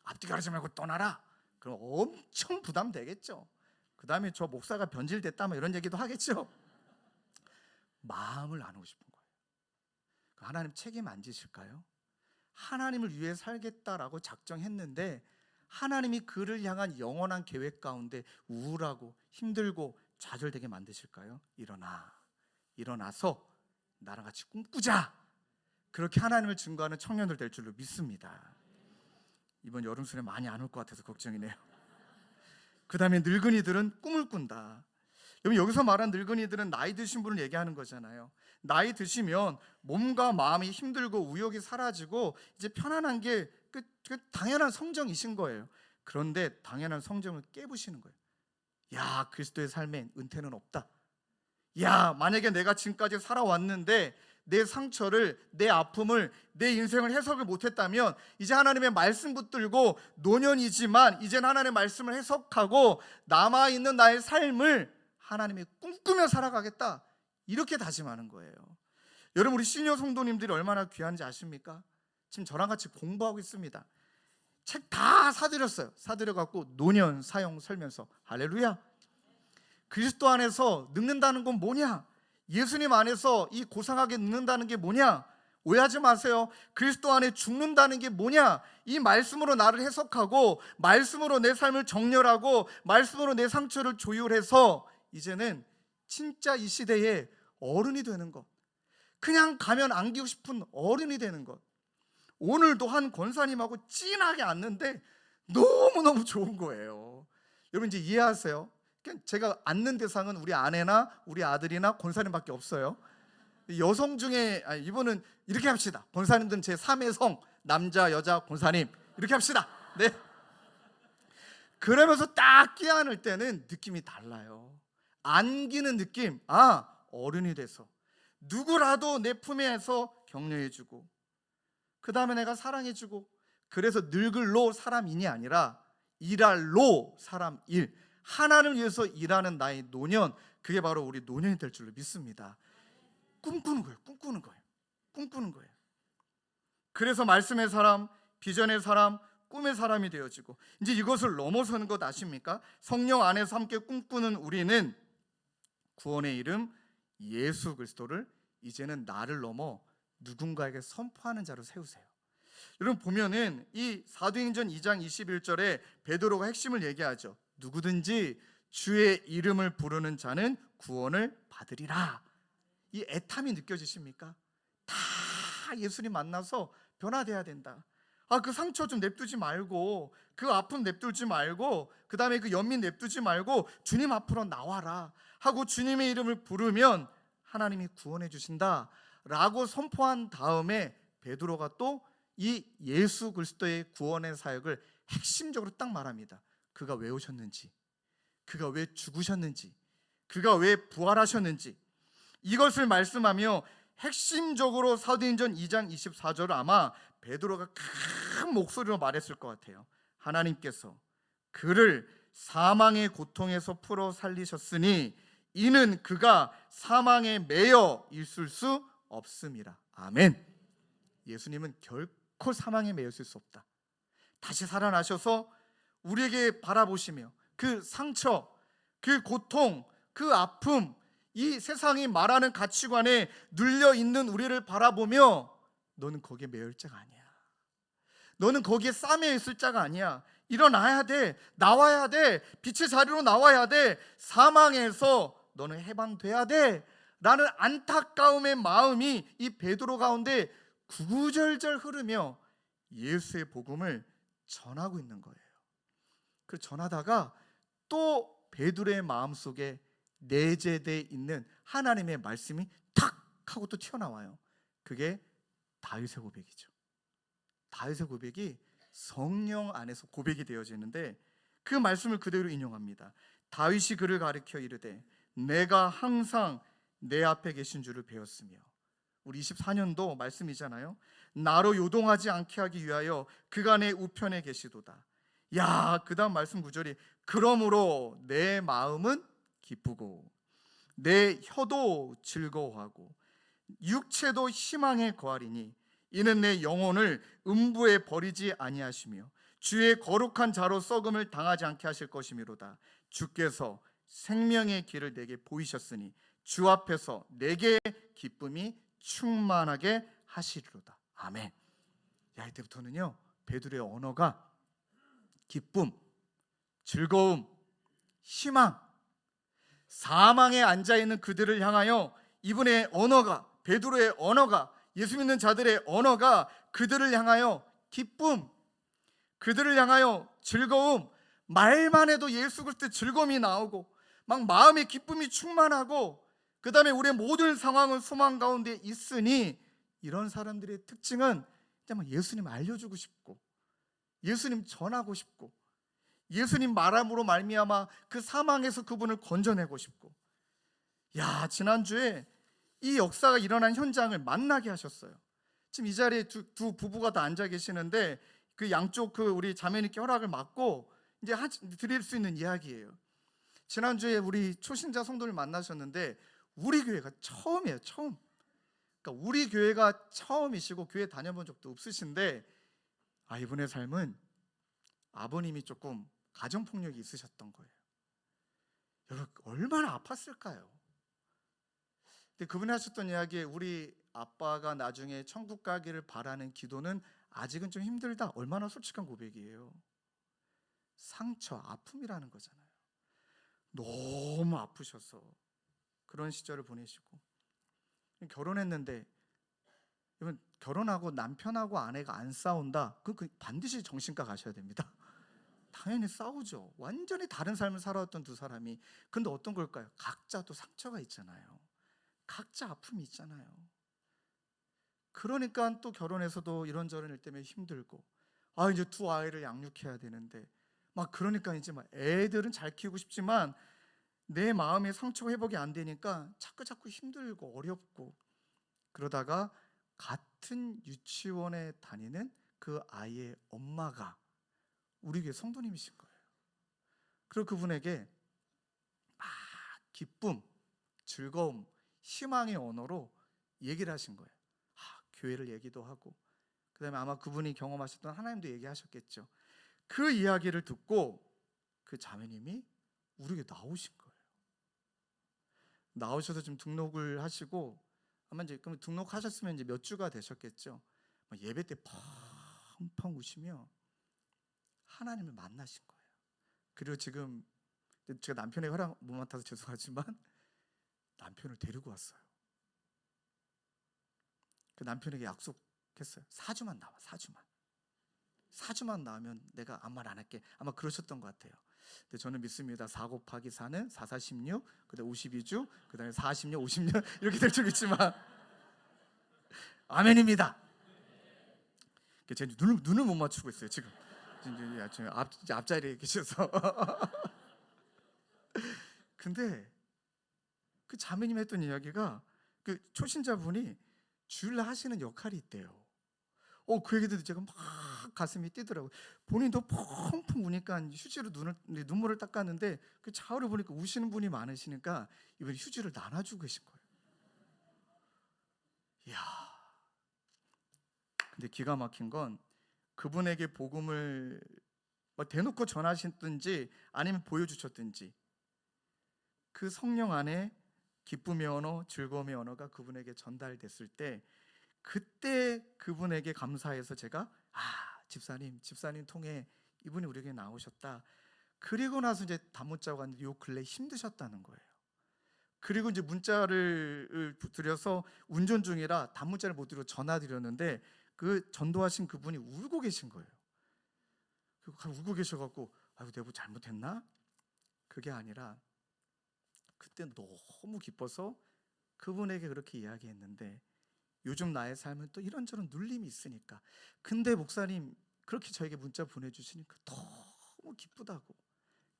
앞뒤가 하지 말고 떠나라. 그럼 엄청 부담되겠죠. 그 다음에 저 목사가 변질됐다 이런 얘기도 하겠죠. 마음을 나누고 싶은 거예요. 하나님 책임 안 지실까요? 하나님을 위해 살겠다라고 작정했는데 하나님이 그를 향한 영원한 계획 가운데 우울하고 힘들고 좌절되게 만드실까요? 일어나서 나랑 같이 꿈꾸자. 그렇게 하나님을 증거하는 청년들 될 줄로 믿습니다. 이번 여름 수련회 많이 안 올 것 같아서 걱정이네요. 그 다음에 늙은이들은 꿈을 꾼다. 여러분, 여기서 말한 늙은이들은 나이 드신 분을 얘기하는 거잖아요. 나이 드시면 몸과 마음이 힘들고 우욕이 사라지고 이제 편안한 게 그 당연한 성정이신 거예요. 그런데 당연한 성정을 깨부시는 거예요. 야, 그리스도의 삶엔 은퇴는 없다. 야, 만약에 내가 지금까지 살아왔는데 내 상처를, 내 아픔을, 내 인생을 해석을 못했다면 이제 하나님의 말씀 붙들고 노년이지만 이제는 하나님의 말씀을 해석하고 남아있는 나의 삶을 하나님이 꿈꾸며 살아가겠다. 이렇게 다짐하는 거예요. 여러분, 우리 시니어 성도님들이 얼마나 귀한지 아십니까? 지금 저랑 같이 공부하고 있습니다. 책 다 사드렸어요. 사드려갖고 노년 사용 설명서. 할렐루야. 그리스도 안에서 늙는다는 건 뭐냐? 예수님 안에서 이 고상하게 늙는다는 게 뭐냐? 오해하지 마세요. 그리스도 안에 죽는다는 게 뭐냐? 이 말씀으로 나를 해석하고 말씀으로 내 삶을 정렬하고 말씀으로 내 상처를 조율해서 이제는 진짜 이 시대에 어른이 되는 것, 그냥 가면 안기고 싶은 어른이 되는 것. 오늘도 한 권사님하고 찐하게 앉는데 너무너무 좋은 거예요. 여러분 이제 이해하세요? 제가 앉는 대상은 우리 아내나 우리 아들이나 권사님밖에 없어요. 여성 중에 이분은 이렇게 합시다. 권사님들은 제 3의 성, 남자, 여자, 권사님 이렇게 합시다. 네. 그러면서 딱 끼안을 때는 느낌이 달라요. 안기는 느낌. 어른이 돼서 누구라도 내 품에서 격려해주고 그 다음에 내가 사랑해주고, 그래서 늙을로 사람인이 아니라 일할로 사람 일, 하나님을 위해서 일하는 나의 노년, 그게 바로 우리 노년이 될 줄로 믿습니다. 꿈꾸는 거예요. 그래서 말씀의 사람, 비전의 사람, 꿈의 사람이 되어지고, 이제 이것을 넘어서는 것 아십니까? 성령 안에서 함께 꿈꾸는 우리는 구원의 이름 예수 그리스도를 이제는 나를 넘어 누군가에게 선포하는 자로 세우세요. 여러분 보면은 이 사도행전 2장 21절에 베드로가 핵심을 얘기하죠. 누구든지 주의 이름을 부르는 자는 구원을 받으리라. 이 애탐이 느껴지십니까? 다 예수님 만나서 변화돼야 된다. 그 상처 좀 냅두지 말고, 그 아픔 냅두지 말고, 그 다음에 그 연민 냅두지 말고 주님 앞으로 나와라 하고 주님의 이름을 부르면 하나님이 구원해 주신다 라고 선포한 다음에 베드로가 또 이 예수 그리스도의 구원의 사역을 핵심적으로 딱 말합니다. 그가 왜 오셨는지, 그가 왜 죽으셨는지, 그가 왜 부활하셨는지, 이것을 말씀하며 핵심적으로 사도행전 2장 24절을 아마 베드로가 큰 목소리로 말했을 것 같아요. 하나님께서 그를 사망의 고통에서 풀어 살리셨으니 이는 그가 사망에 매여 있을 수 없음이라. 아멘. 예수님은 결코 사망에 매여 있을 수 없다. 다시 살아나셔서 우리에게 바라보시며 그 상처, 그 고통, 그 아픔, 이 세상이 말하는 가치관에 눌려 있는 우리를 바라보며 너는 거기에 매일 자가 아니야. 너는 거기에 싸매 있을 자가 아니야. 일어나야 돼. 나와야 돼. 빛의 자리로 나와야 돼. 사망에서 너는 해방돼야 돼. 라는 안타까움의 마음이 이 베드로 가운데 구구절절 흐르며 예수의 복음을 전하고 있는 거예요. 그 전하다가 또 베드로의 마음속에 내재되어 있는 하나님의 말씀이 탁 하고 또 튀어나와요. 그게 다윗의 고백이죠. 다윗의 고백이 성령 안에서 고백이 되어지는데 그 말씀을 그대로 인용합니다. 다윗이 그를 가리켜 이르되 내가 항상 내 앞에 계신 줄을 배웠으며, 우리 24년도 말씀이잖아요. 나로 요동하지 않게 하기 위하여 그가 내 우편에 계시도다. 야, 그 다음 말씀 구절이 그러므로 내 마음은 기쁘고 내 혀도 즐거워하고 육체도 희망에 거하리니 이는 내 영혼을 음부에 버리지 아니하시며 주의 거룩한 자로 썩음을 당하지 않게 하실 것이미로다. 주께서 생명의 길을 내게 보이셨으니 주 앞에서 내게 기쁨이 충만하게 하시리로다. 아멘. 야, 이때부터는요 베드로의 언어가 기쁨, 즐거움, 희망, 사망에 앉아있는 그들을 향하여 이분의 언어가, 베드로의 언어가, 예수 믿는 자들의 언어가 그들을 향하여 기쁨, 그들을 향하여 즐거움, 말만 해도 예수 그리스도의 즐거움이 나오고 막 마음의 기쁨이 충만하고 그 다음에 우리의 모든 상황은 소망 가운데 있으니, 이런 사람들의 특징은 막 예수님 알려주고 싶고 예수님 전하고 싶고 예수님 말함으로 말미암아 그 사망에서 그분을 건져내고 싶고. 야, 지난주에 이 역사가 일어난 현장을 만나게 하셨어요. 지금 이 자리에 두 부부가 다 앉아 계시는데 그 양쪽 그 우리 자매님께 허락을 받고 이제 드릴 수 있는 이야기예요. 지난주에 우리 초신자 성도를 만나셨는데 우리 교회가 처음이에요. 처음. 그러니까 우리 교회가 처음이시고 교회 다녀본 적도 없으신데 이분의 삶은 아버님이 조금 가정폭력이 있으셨던 거예요. 여러분 얼마나 아팠을까요? 근데 그분이 하셨던 이야기에 우리 아빠가 나중에 천국 가기를 바라는 기도는 아직은 좀 힘들다. 얼마나 솔직한 고백이에요. 상처, 아픔이라는 거잖아요. 너무 아프셔서 그런 시절을 보내시고 결혼했는데, 여러분 결혼하고 남편하고 아내가 안 싸운다? 그 반드시 정신과 가셔야 됩니다. 당연히 싸우죠. 완전히 다른 삶을 살아왔던 두 사람이. 근데 어떤 걸까요? 각자 또 상처가 있잖아요. 각자 아픔이 있잖아요. 그러니까 또 결혼해서도 이런저런 일 때문에 힘들고, 이제 두 아이를 양육해야 되는데 막 그러니까 이제 막 애들은 잘 키우고 싶지만 내 마음의 상처가 회복이 안 되니까 자꾸 힘들고 어렵고, 그러다가 같은 유치원에 다니는 그 아이의 엄마가 우리 교회 성도님이신 거예요. 그리고 그분에게 막 기쁨, 즐거움, 희망의 언어로 얘기를 하신 거예요. 교회를 얘기도 하고 그 다음에 아마 그분이 경험하셨던 하나님도 얘기하셨겠죠. 그 이야기를 듣고 그 자매님이 우리 교회 나오신 거예요. 나오셔서 좀 등록을 하시고 아마 이제 그럼 등록하셨으면 이제 몇 주가 되셨겠죠. 예배 때 펑펑 우시며 하나님을 만나신 거예요. 그리고 지금 제가 남편의 허락 못 맡아서 죄송하지만 남편을 데리고 왔어요. 그 남편에게 약속했어요. 4주만 나와. 4주만 나오면 내가 아무 말 안 할게. 아마 그러셨던 것 같아요. 근데 저는 믿습니다. 4 곱하기 4는 4, 4, 16, 그 다음에 52주, 그 다음에 40년, 50년 이렇게 될 줄 믿지만 아멘입니다. 제 눈을 못 맞추고 있어요 지금. 앞자리에 계셔서. 근데 그 자매님 했던 이야기가 그 초신자분이 주일날 하시는 역할이 있대요. 그 얘기 듣고 제가 막 가슴이 뛰더라고요. 본인도 펑펑 우니까 휴지로 눈물을 닦았는데 그 좌우를 보니까 우시는 분이 많으시니까 이번에 휴지를 나눠주고 계신 거예요. 이야. 근데 기가 막힌 건 그분에게 복음을 대놓고 전하셨든지 아니면 보여주셨든지 그 성령 안에 기쁨의 언어, 즐거움의 언어가 그분에게 전달됐을 때 그때 그분에게 감사해서 제가 집사님 통해 이분이 우리에게 나오셨다. 그리고 나서 이제 단문자가 왔는데 요 근래 힘드셨다는 거예요. 그리고 이제 문자를 드려서 운전 중이라 단문자를 못 드리고 전화 드렸는데 그 전도하신 그분이 울고 계신 거예요. 울고 계셔갖고 아이고 내가 뭐 잘못했나? 그게 아니라 그때 너무 기뻐서 그분에게 그렇게 이야기했는데 요즘 나의 삶은 또 이런저런 눌림이 있으니까 근데 목사님 그렇게 저에게 문자 보내주시니까 너무 기쁘다고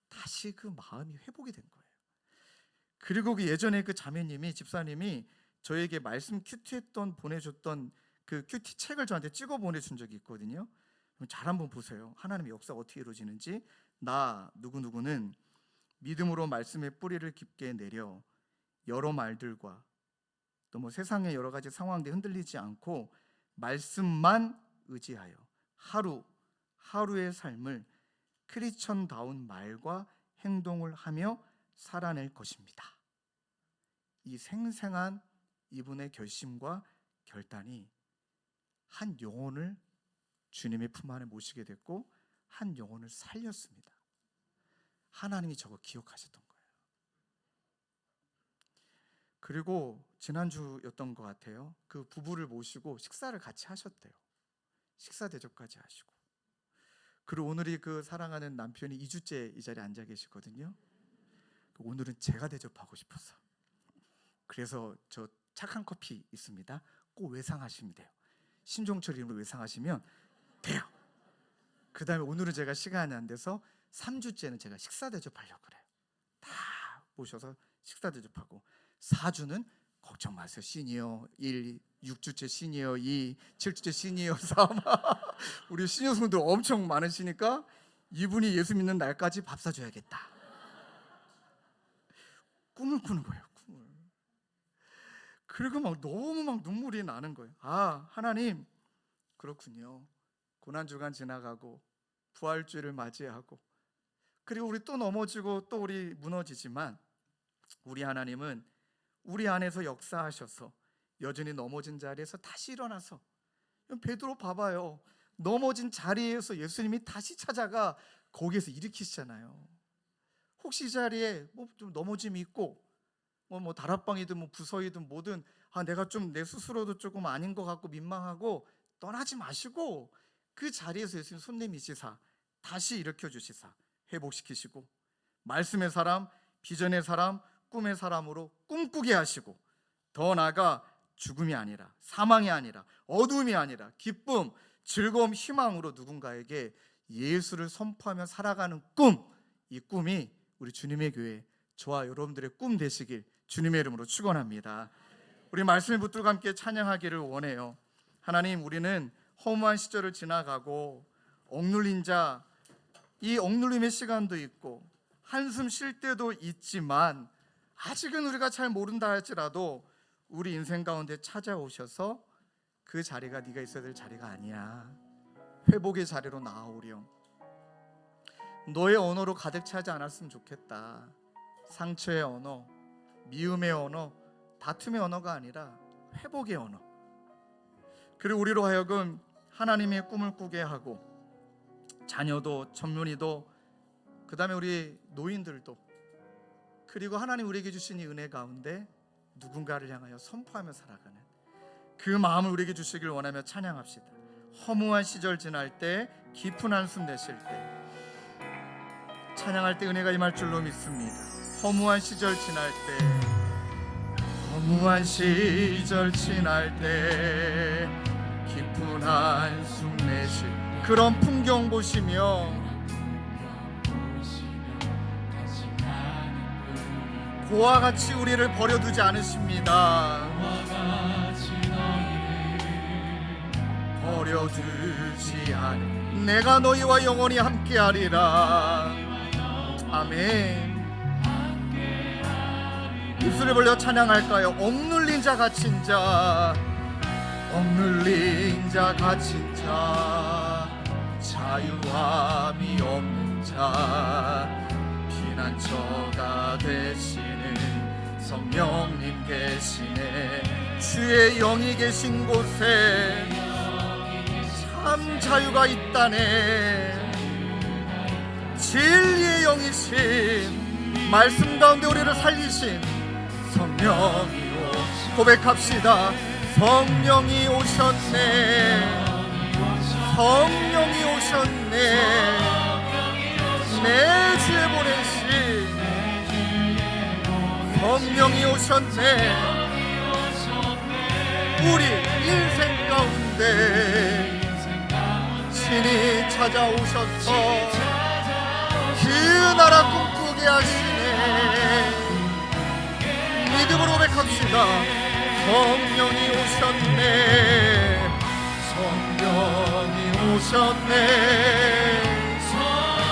다시 그 마음이 회복이 된 거예요. 그리고 그 예전에 그 자매님이 집사님이 저에게 말씀 큐티했던 보내줬던 그 큐티 책을 저한테 찍어 보내준 적이 있거든요. 잘 한번 보세요. 하나님의 역사가 어떻게 이루어지는지. 나 누구누구는 믿음으로 말씀의 뿌리를 깊게 내려 여러 말들과 또 뭐 세상의 여러 가지 상황들에 흔들리지 않고 말씀만 의지하여 하루하루의 삶을 크리스천다운 말과 행동을 하며 살아낼 것입니다. 이 생생한 이분의 결심과 결단이 한 영혼을 주님의 품 안에 모시게 됐고 한 영혼을 살렸습니다. 하나님이 저거 기억하셨던 거예요. 그리고 지난주였던 것 같아요. 그 부부를 모시고 식사를 같이 하셨대요. 식사 대접까지 하시고. 그리고 오늘이 그 사랑하는 남편이 2주째 이 자리에 앉아 계시거든요. 오늘은 제가 대접하고 싶어서. 그래서 저 착한 커피 있습니다. 꼭 외상하시면 돼요. 신종철 이름으로 외상하시면 돼요. 그 다음에 오늘은 제가 시간이 안 돼서 3주째는 제가 식사 대접하려고 그래요. 다 모셔서 식사 대접하고 4주는 걱정 마세요. 시니어 1, 6주째 시니어 2, 7주째 시니어 3 우리 시니어 성도들 엄청 많으시니까 이분이 예수 믿는 날까지 밥 사줘야겠다. 꿈을 꾸는 거예요. 꿈을. 그리고 막 너무 막 눈물이 나는 거예요. 하나님 그렇군요. 고난주간 지나가고 부활주일을 맞이하고 그리고 우리 또 넘어지고 또 우리 무너지지만 우리 하나님은 우리 안에서 역사하셔서 여전히 넘어진 자리에서 다시 일어나서 베드로 봐봐요. 넘어진 자리에서 예수님이 다시 찾아가 거기에서 일으키시잖아요. 혹시 이 자리에 뭐 좀 넘어짐이 있고 뭐 다락방이든 뭐 부서이든 뭐든 내가 좀 내 스스로도 조금 아닌 것 같고 민망하고 떠나지 마시고 그 자리에서 예수님 손 내미시사 다시 일으켜 주시사 회복시키시고 말씀의 사람, 비전의 사람, 꿈의 사람으로 꿈꾸게 하시고 더 나아가 죽음이 아니라 사망이 아니라 어둠이 아니라 기쁨, 즐거움, 희망으로 누군가에게 예수를 선포하며 살아가는 꿈, 이 꿈이 우리 주님의 교회 저와 여러분들의 꿈 되시길 주님의 이름으로 축원합니다. 우리 말씀의 붙들과 함께 찬양하기를 원해요. 하나님, 우리는 허무한 시절을 지나가고 억눌린 자, 이 억눌림의 시간도 있고 한숨 쉴 때도 있지만 아직은 우리가 잘 모른다 할지라도 우리 인생 가운데 찾아오셔서 그 자리가 네가 있어야 될 자리가 아니야. 회복의 자리로 나아오렴. 너의 언어로 가득 차지 않았으면 좋겠다. 상처의 언어, 미움의 언어, 다툼의 언어가 아니라 회복의 언어. 그리고 우리로 하여금 하나님의 꿈을 꾸게 하고 자녀도 젊은이도 그 다음에 우리 노인들도 그리고 하나님 우리에게 주신 이 은혜 가운데 누군가를 향하여 선포하며 살아가는 그 마음을 우리에게 주시길 원하며 찬양합시다. 허무한 시절 지날 때, 깊은 한숨 내쉴 때 찬양할 때 은혜가 임할 줄로 믿습니다. 허무한 시절 지날 때, 허무한 시절 지날 때 깊은 한숨 내쉴 그런 풍경 보시며 고와 같이 우리를 버려두지 않으십니다. 버려두지 않 내가 너희와 영원히 함께하리라. 아멘. 입술을 벌려 찬양할까요? 억눌린 자 갇힌 자, 억눌린 자 갇힌 자, 자유함이 없는 자, 피난처가 되시는 성령님 계시네. 주의 영이 계신 곳에 참 자유가 있다네. 진리의 영이신 말씀 가운데 우리를 살리신 성령이요, 고백합시다. 성령이 오셨네. 성령이 오셨네. 내 주에 보내신 성령이 오셨네. 우리 인생 가운데 신이 찾아오셔서 그 나라 꿈꾸게 하시네. 믿음으로 고백합시다. 성령이 오셨네. 성령이 오셨네.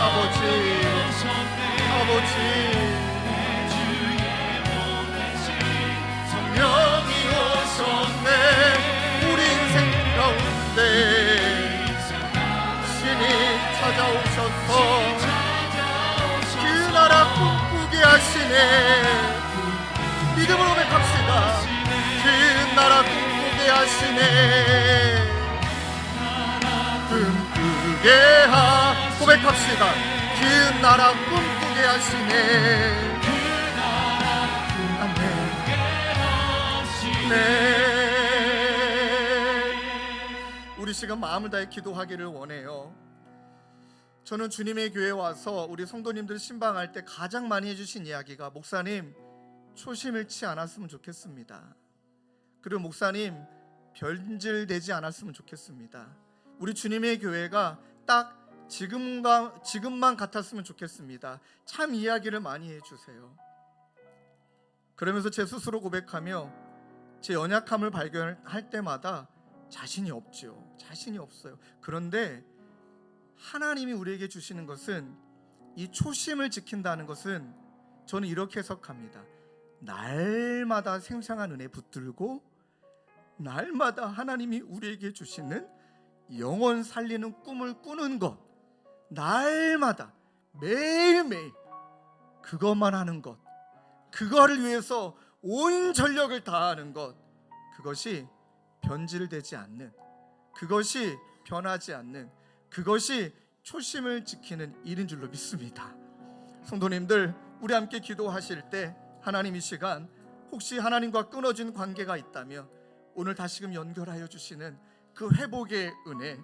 아버지, 아버지, 성령이 오셨네. 우리 인생 가운데 신이 찾아오셔서 그 나라 꿈꾸게 하시네. 믿음으로 고백합시다. 그 나라 꿈꾸게 하시네. 꿈꾸게 고백합시다. 그 나라 꿈꾸게 하시네. 아멘. 네. 우리 시간 마음을 다해 기도하기를 원해요. 저는 주님의 교회에 와서 우리 성도님들 신방할 때 가장 많이 해주신 이야기가, 목사님 초심 잃지 않았으면 좋겠습니다. 그리고 목사님 변질되지 않았으면 좋겠습니다. 우리 주님의 교회가 딱 지금만 같았으면 좋겠습니다. 참 이야기를 많이 해주세요. 그러면서 제 스스로 고백하며 제 연약함을 발견할 때마다 자신이 없죠. 자신이 없어요. 그런데 하나님이 우리에게 주시는 것은, 이 초심을 지킨다는 것은 저는 이렇게 해석합니다. 날마다 생생한 은혜 붙들고 날마다 하나님이 우리에게 주시는 영원 살리는 꿈을 꾸는 것, 날마다 매일매일 그것만 하는 것, 그거를 위해서 온 전력을 다하는 것, 그것이 변질되지 않는, 그것이 변하지 않는, 그것이 초심을 지키는 일인 줄로 믿습니다. 성도님들, 우리 함께 기도하실 때 하나님 이 시간 혹시 하나님과 끊어진 관계가 있다면 오늘 다시금 연결하여 주시는 그 회복의 은혜,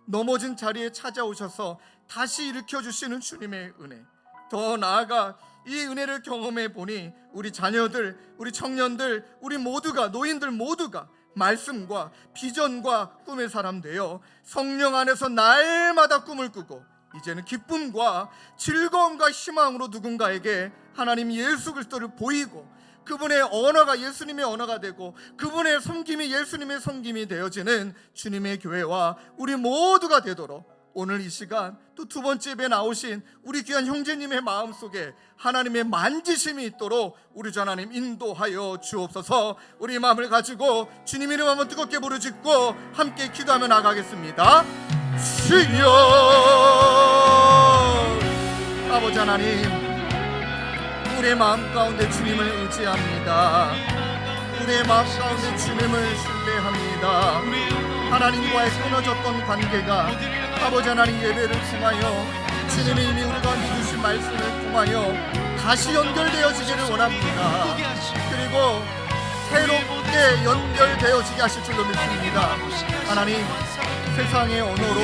넘어진 자리에 찾아오셔서 다시 일으켜 주시는 주님의 은혜, 더 나아가 이 은혜를 경험해 보니 우리 자녀들, 우리 청년들, 우리 모두가, 노인들 모두가 말씀과 비전과 꿈의 사람 되어 성령 안에서 날마다 꿈을 꾸고 이제는 기쁨과 즐거움과 희망으로 누군가에게 하나님 예수 그리스도를 보이고 그분의 언어가 예수님의 언어가 되고 그분의 섬김이 예수님의 섬김이 되어지는 주님의 교회와 우리 모두가 되도록 오늘 이 시간 또 두 번째 예배에 나오신 우리 귀한 형제님의 마음속에 하나님의 만지심이 있도록 우리 주 하나님 인도하여 주옵소서. 우리 마음을 가지고 주님 이름 한번 뜨겁게 부르짖고 함께 기도하며 나가겠습니다. 주여, 아버지 하나님, 우리의 마음 가운데 주님을 의지합니다. 우리의 마음 가운데 주님을 신뢰합니다. 하나님과의 끊어졌던 관계가 아버지 하나님 예배를 통하여 주님이 이미 우리 가운데 주신 말씀을 통하여 다시 연결되어지기를 원합니다. 그리고 새롭게 연결되어지게 하실 줄로 믿습니다. 하나님, 세상의 언어로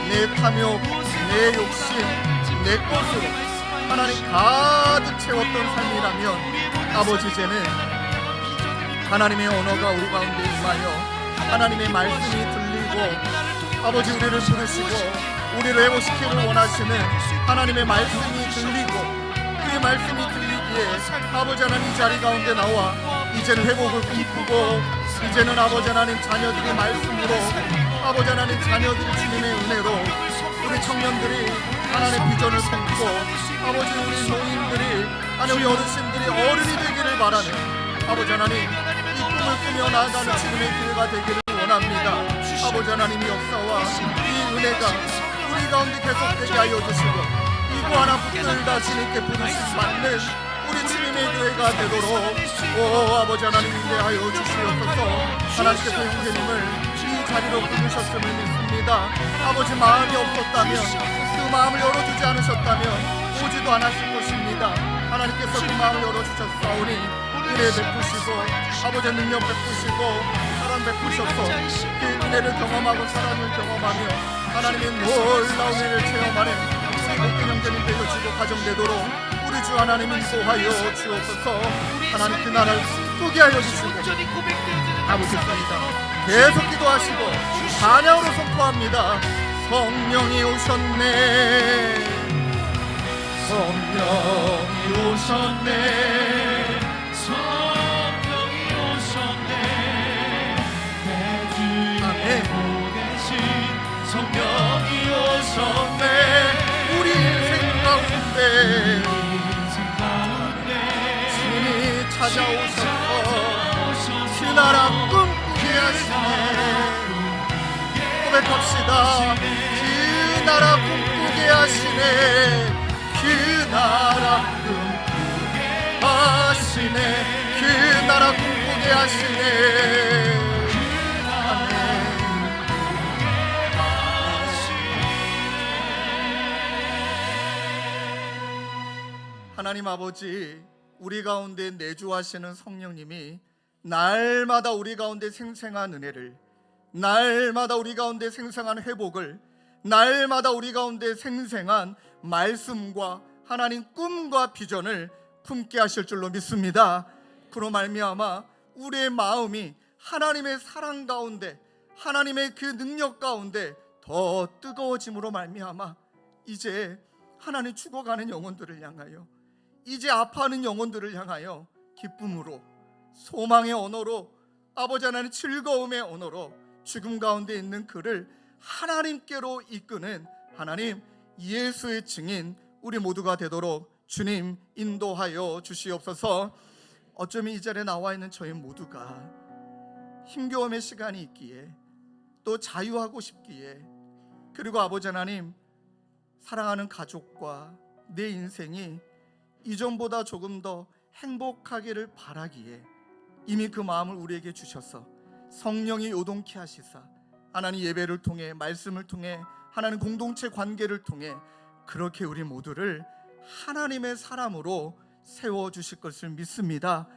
내 탐욕, 내 욕심, 내 것으로 하나님 가득 채웠던 삶이라면 아버지 이제는 하나님의 언어가 우리 가운데 임하여 하나님의 말씀이 들리고 아버지 우리를 부르시고 우리를 회복시키기를 원하시는 하나님의 말씀이 들리고 그 말씀이 들리기에 아버지 하나님 이 자리 가운데 나와 이제는 회복을 꿈꾸고 이제는 아버지 하나님 자녀들의 말씀으로 아버지 하나님 자녀들이 주님의 은혜로 우리 청년들이 하나님의 비전을 품고 아버지 우리 노인들이 하나님 우리 어르신들이 어른이 되기를 바라는 아버지 하나님 이 꿈을 꾸며 나아가는 주님의 교회가 되기를 원합니다. 아버지 하나님의 역사와 이 은혜가 우리 가운데 계속되게 하여 주시고 이거 하나 붙들다 주님께 부르심 받는 우리 주님의 교회가 되도록 오 아버지 하나님 인도하여 주시옵소서. 하나님께서 형제님을 이 자리로 부르셨음을 믿습니다. 아버지 마음이 없었다면, 그 마음을 열어주지 않으셨다면 오지도 않았을 것입니다. 하나님께서 그 마음을 열어주셨사오니 은혜 베푸시고 아버지의 능력 베푸시고 사랑 베푸셔서 그 은혜를 경험하고 사랑을 경험하며 하나님의 놀라운 은혜를 체험하는 우리 모든 형제님 되어지고 가정되도록 우리 주 하나님 인도하여 주옵소서. 하나님 그 나라를 꾸게 하여 주시고 아버지입니다. 계속 기도하시고 찬양으로 선포합니다. 성령이 오셨네, 성령이 오셨네, 성령이 오셨네, 내 주에 계신 성령이 오셨네. 우리 인생 가운데 주님이 찾아오셔서 그 나라 꿈꾸게 하시네. 고백합시다. 그 나라 꿈꾸게 하시네. 그 나라 꿈꾸게 하시네. 그 나라 꿈꾸게 하시네. 하나님 아버지, 우리 가운데 내주하시는 성령님이 날마다 우리 가운데 생생한 은혜를, 날마다 우리 가운데 생생한 회복을, 날마다 우리 가운데 생생한 말씀과 하나님 꿈과 비전을 품게 하실 줄로 믿습니다. 그로 말미암아 우리의 마음이 하나님의 사랑 가운데, 하나님의 그 능력 가운데 더 뜨거워짐으로 말미암아 이제 하나님 죽어가는 영혼들을 향하여, 이제 아파하는 영혼들을 향하여 기쁨으로, 소망의 언어로, 아버지 하나님 즐거움의 언어로 죽음 가운데 있는 그를 하나님께로 이끄는 하나님 예수의 증인 우리 모두가 되도록 주님 인도하여 주시옵소서. 어쩌면 이 자리에 나와 있는 저희 모두가 힘겨움의 시간이 있기에, 또 자유하고 싶기에, 그리고 아버지 하나님 사랑하는 가족과 내 인생이 이전보다 조금 더 행복하기를 바라기에 이미 그 마음을 우리에게 주셔서 성령이 요동케 하시사 하나님 예배를 통해, 말씀을 통해, 하나님 공동체 관계를 통해 그렇게 우리 모두를 하나님의 사람으로 세워주실 것을 믿습니다.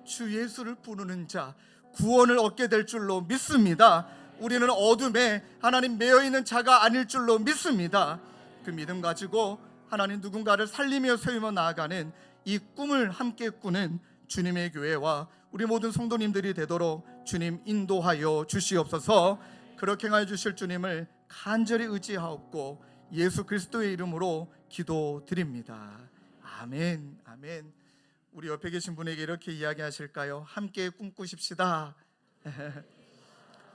주 예수를 부르는 자 구원을 얻게 될 줄로 믿습니다. 우리는 어둠에 하나님 매여있는 자가 아닐 줄로 믿습니다. 그 믿음 가지고 하나님 누군가를 살리며 세우며 나아가는 이 꿈을 함께 꾸는 주님의 교회와 우리 모든 성도님들이 되도록 주님 인도하여 주시옵소서. 그렇게 행하여 주실 주님을 간절히 의지하옵고 예수 그리스도의 이름으로 기도드립니다. 아멘. 아멘. 우리 옆에 계신 분에게 이렇게 이야기하실까요? 함께 꿈꾸십시다.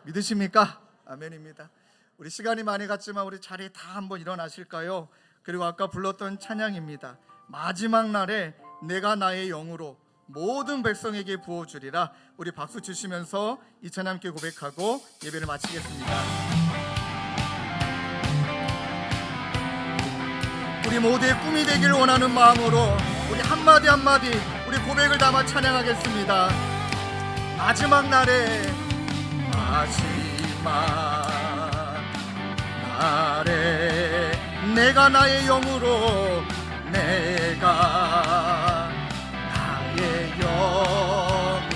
믿으십니까? 아멘입니다. 우리 시간이 많이 갔지만 우리 자리에 다 한번 일어나실까요? 그리고 아까 불렀던 찬양입니다. 마지막 날에 내가 나의 영으로 모든 백성에게 부어주리라. 우리 박수 주시면서 이 찬양 함께 고백하고 예배를 마치겠습니다. 우리 모두의 꿈이 되길 원하는 마음으로 우리 한마디 한마디 우리 고백을 담아 찬양하겠습니다. 마지막 날에, 마지막 날에 내가 나의 영으로, 내가 나의 영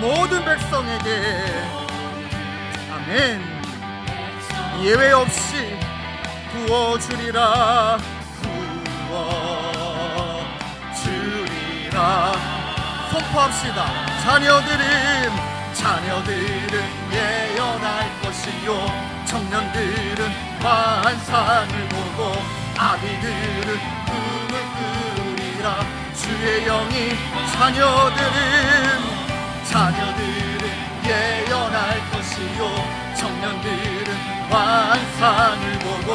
모든 백성에게, 아멘, 예외 없이 부어주리라, 부어주리라. 선포합시다. 자녀들은 예언할 것이요, 청년들은 환상을 보고, 아비들은 꿈을 꾸리라. 주의 영이 자녀들은 예언할 것이요, 청년들은 환상을 보고,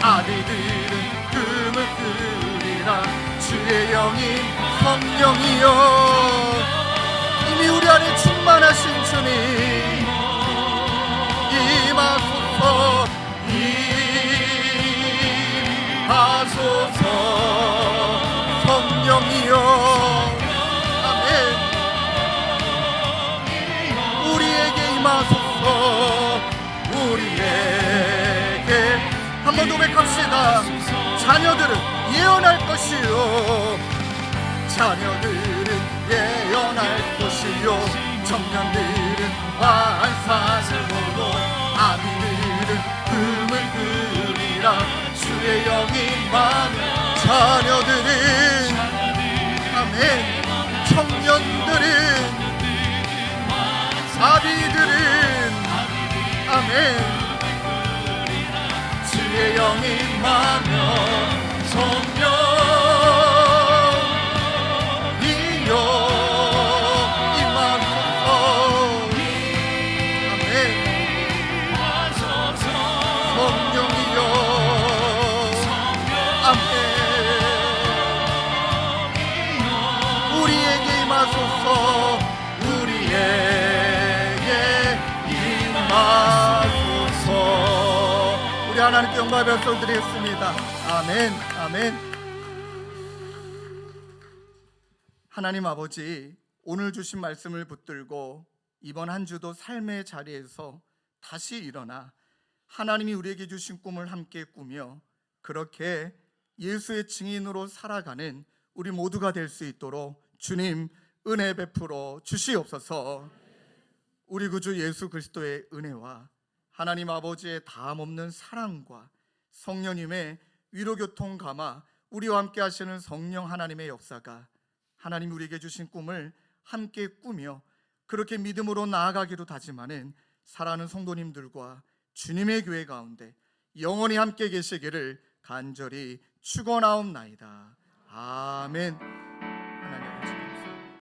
아비들은 꿈을 꾸리라. 주의 영이, 성령이여 이미 우리 안에 충만하신 주님 임하소서, 임하소서. 성령이여 고백합시다. 자녀들은 예언할 것이요, 자녀들은 예언할 것이요, 청년들은 환상을 보고 아비들은 꿈을 꾸리라. 주의 영이 임하면 자녀들은 아멘, 청년들은 아비들은 아멘, 주의 영이 임하면 성령이여 임하소서. 아멘, 성령이여 아멘, 우리에게 임하소서. 우리에게 임하소서. 우리 하나님께 영광의 박수 드리겠습니다. 아멘, 아멘. 하나님 아버지, 오늘 주신 말씀을 붙들고 이번 한 주도 삶의 자리에서 다시 일어나 하나님이 우리에게 주신 꿈을 함께 꾸며 그렇게 예수의 증인으로 살아가는 우리 모두가 될 수 있도록 주님 은혜 베풀어 주시옵소서. 우리 구주 예수 그리스도의 은혜와 하나님 아버지의 다함없는 사랑과 성령님의 위로교통 감화, 우리와 함께 하시는 성령 하나님의 역사가 하나님 우리에게 주신 꿈을 함께 꾸며 그렇게 믿음으로 나아가기로 다짐하는 사랑하는 성도님들과 주님의 교회 가운데 영원히 함께 계시기를 간절히 축원하옵나이다. 아멘.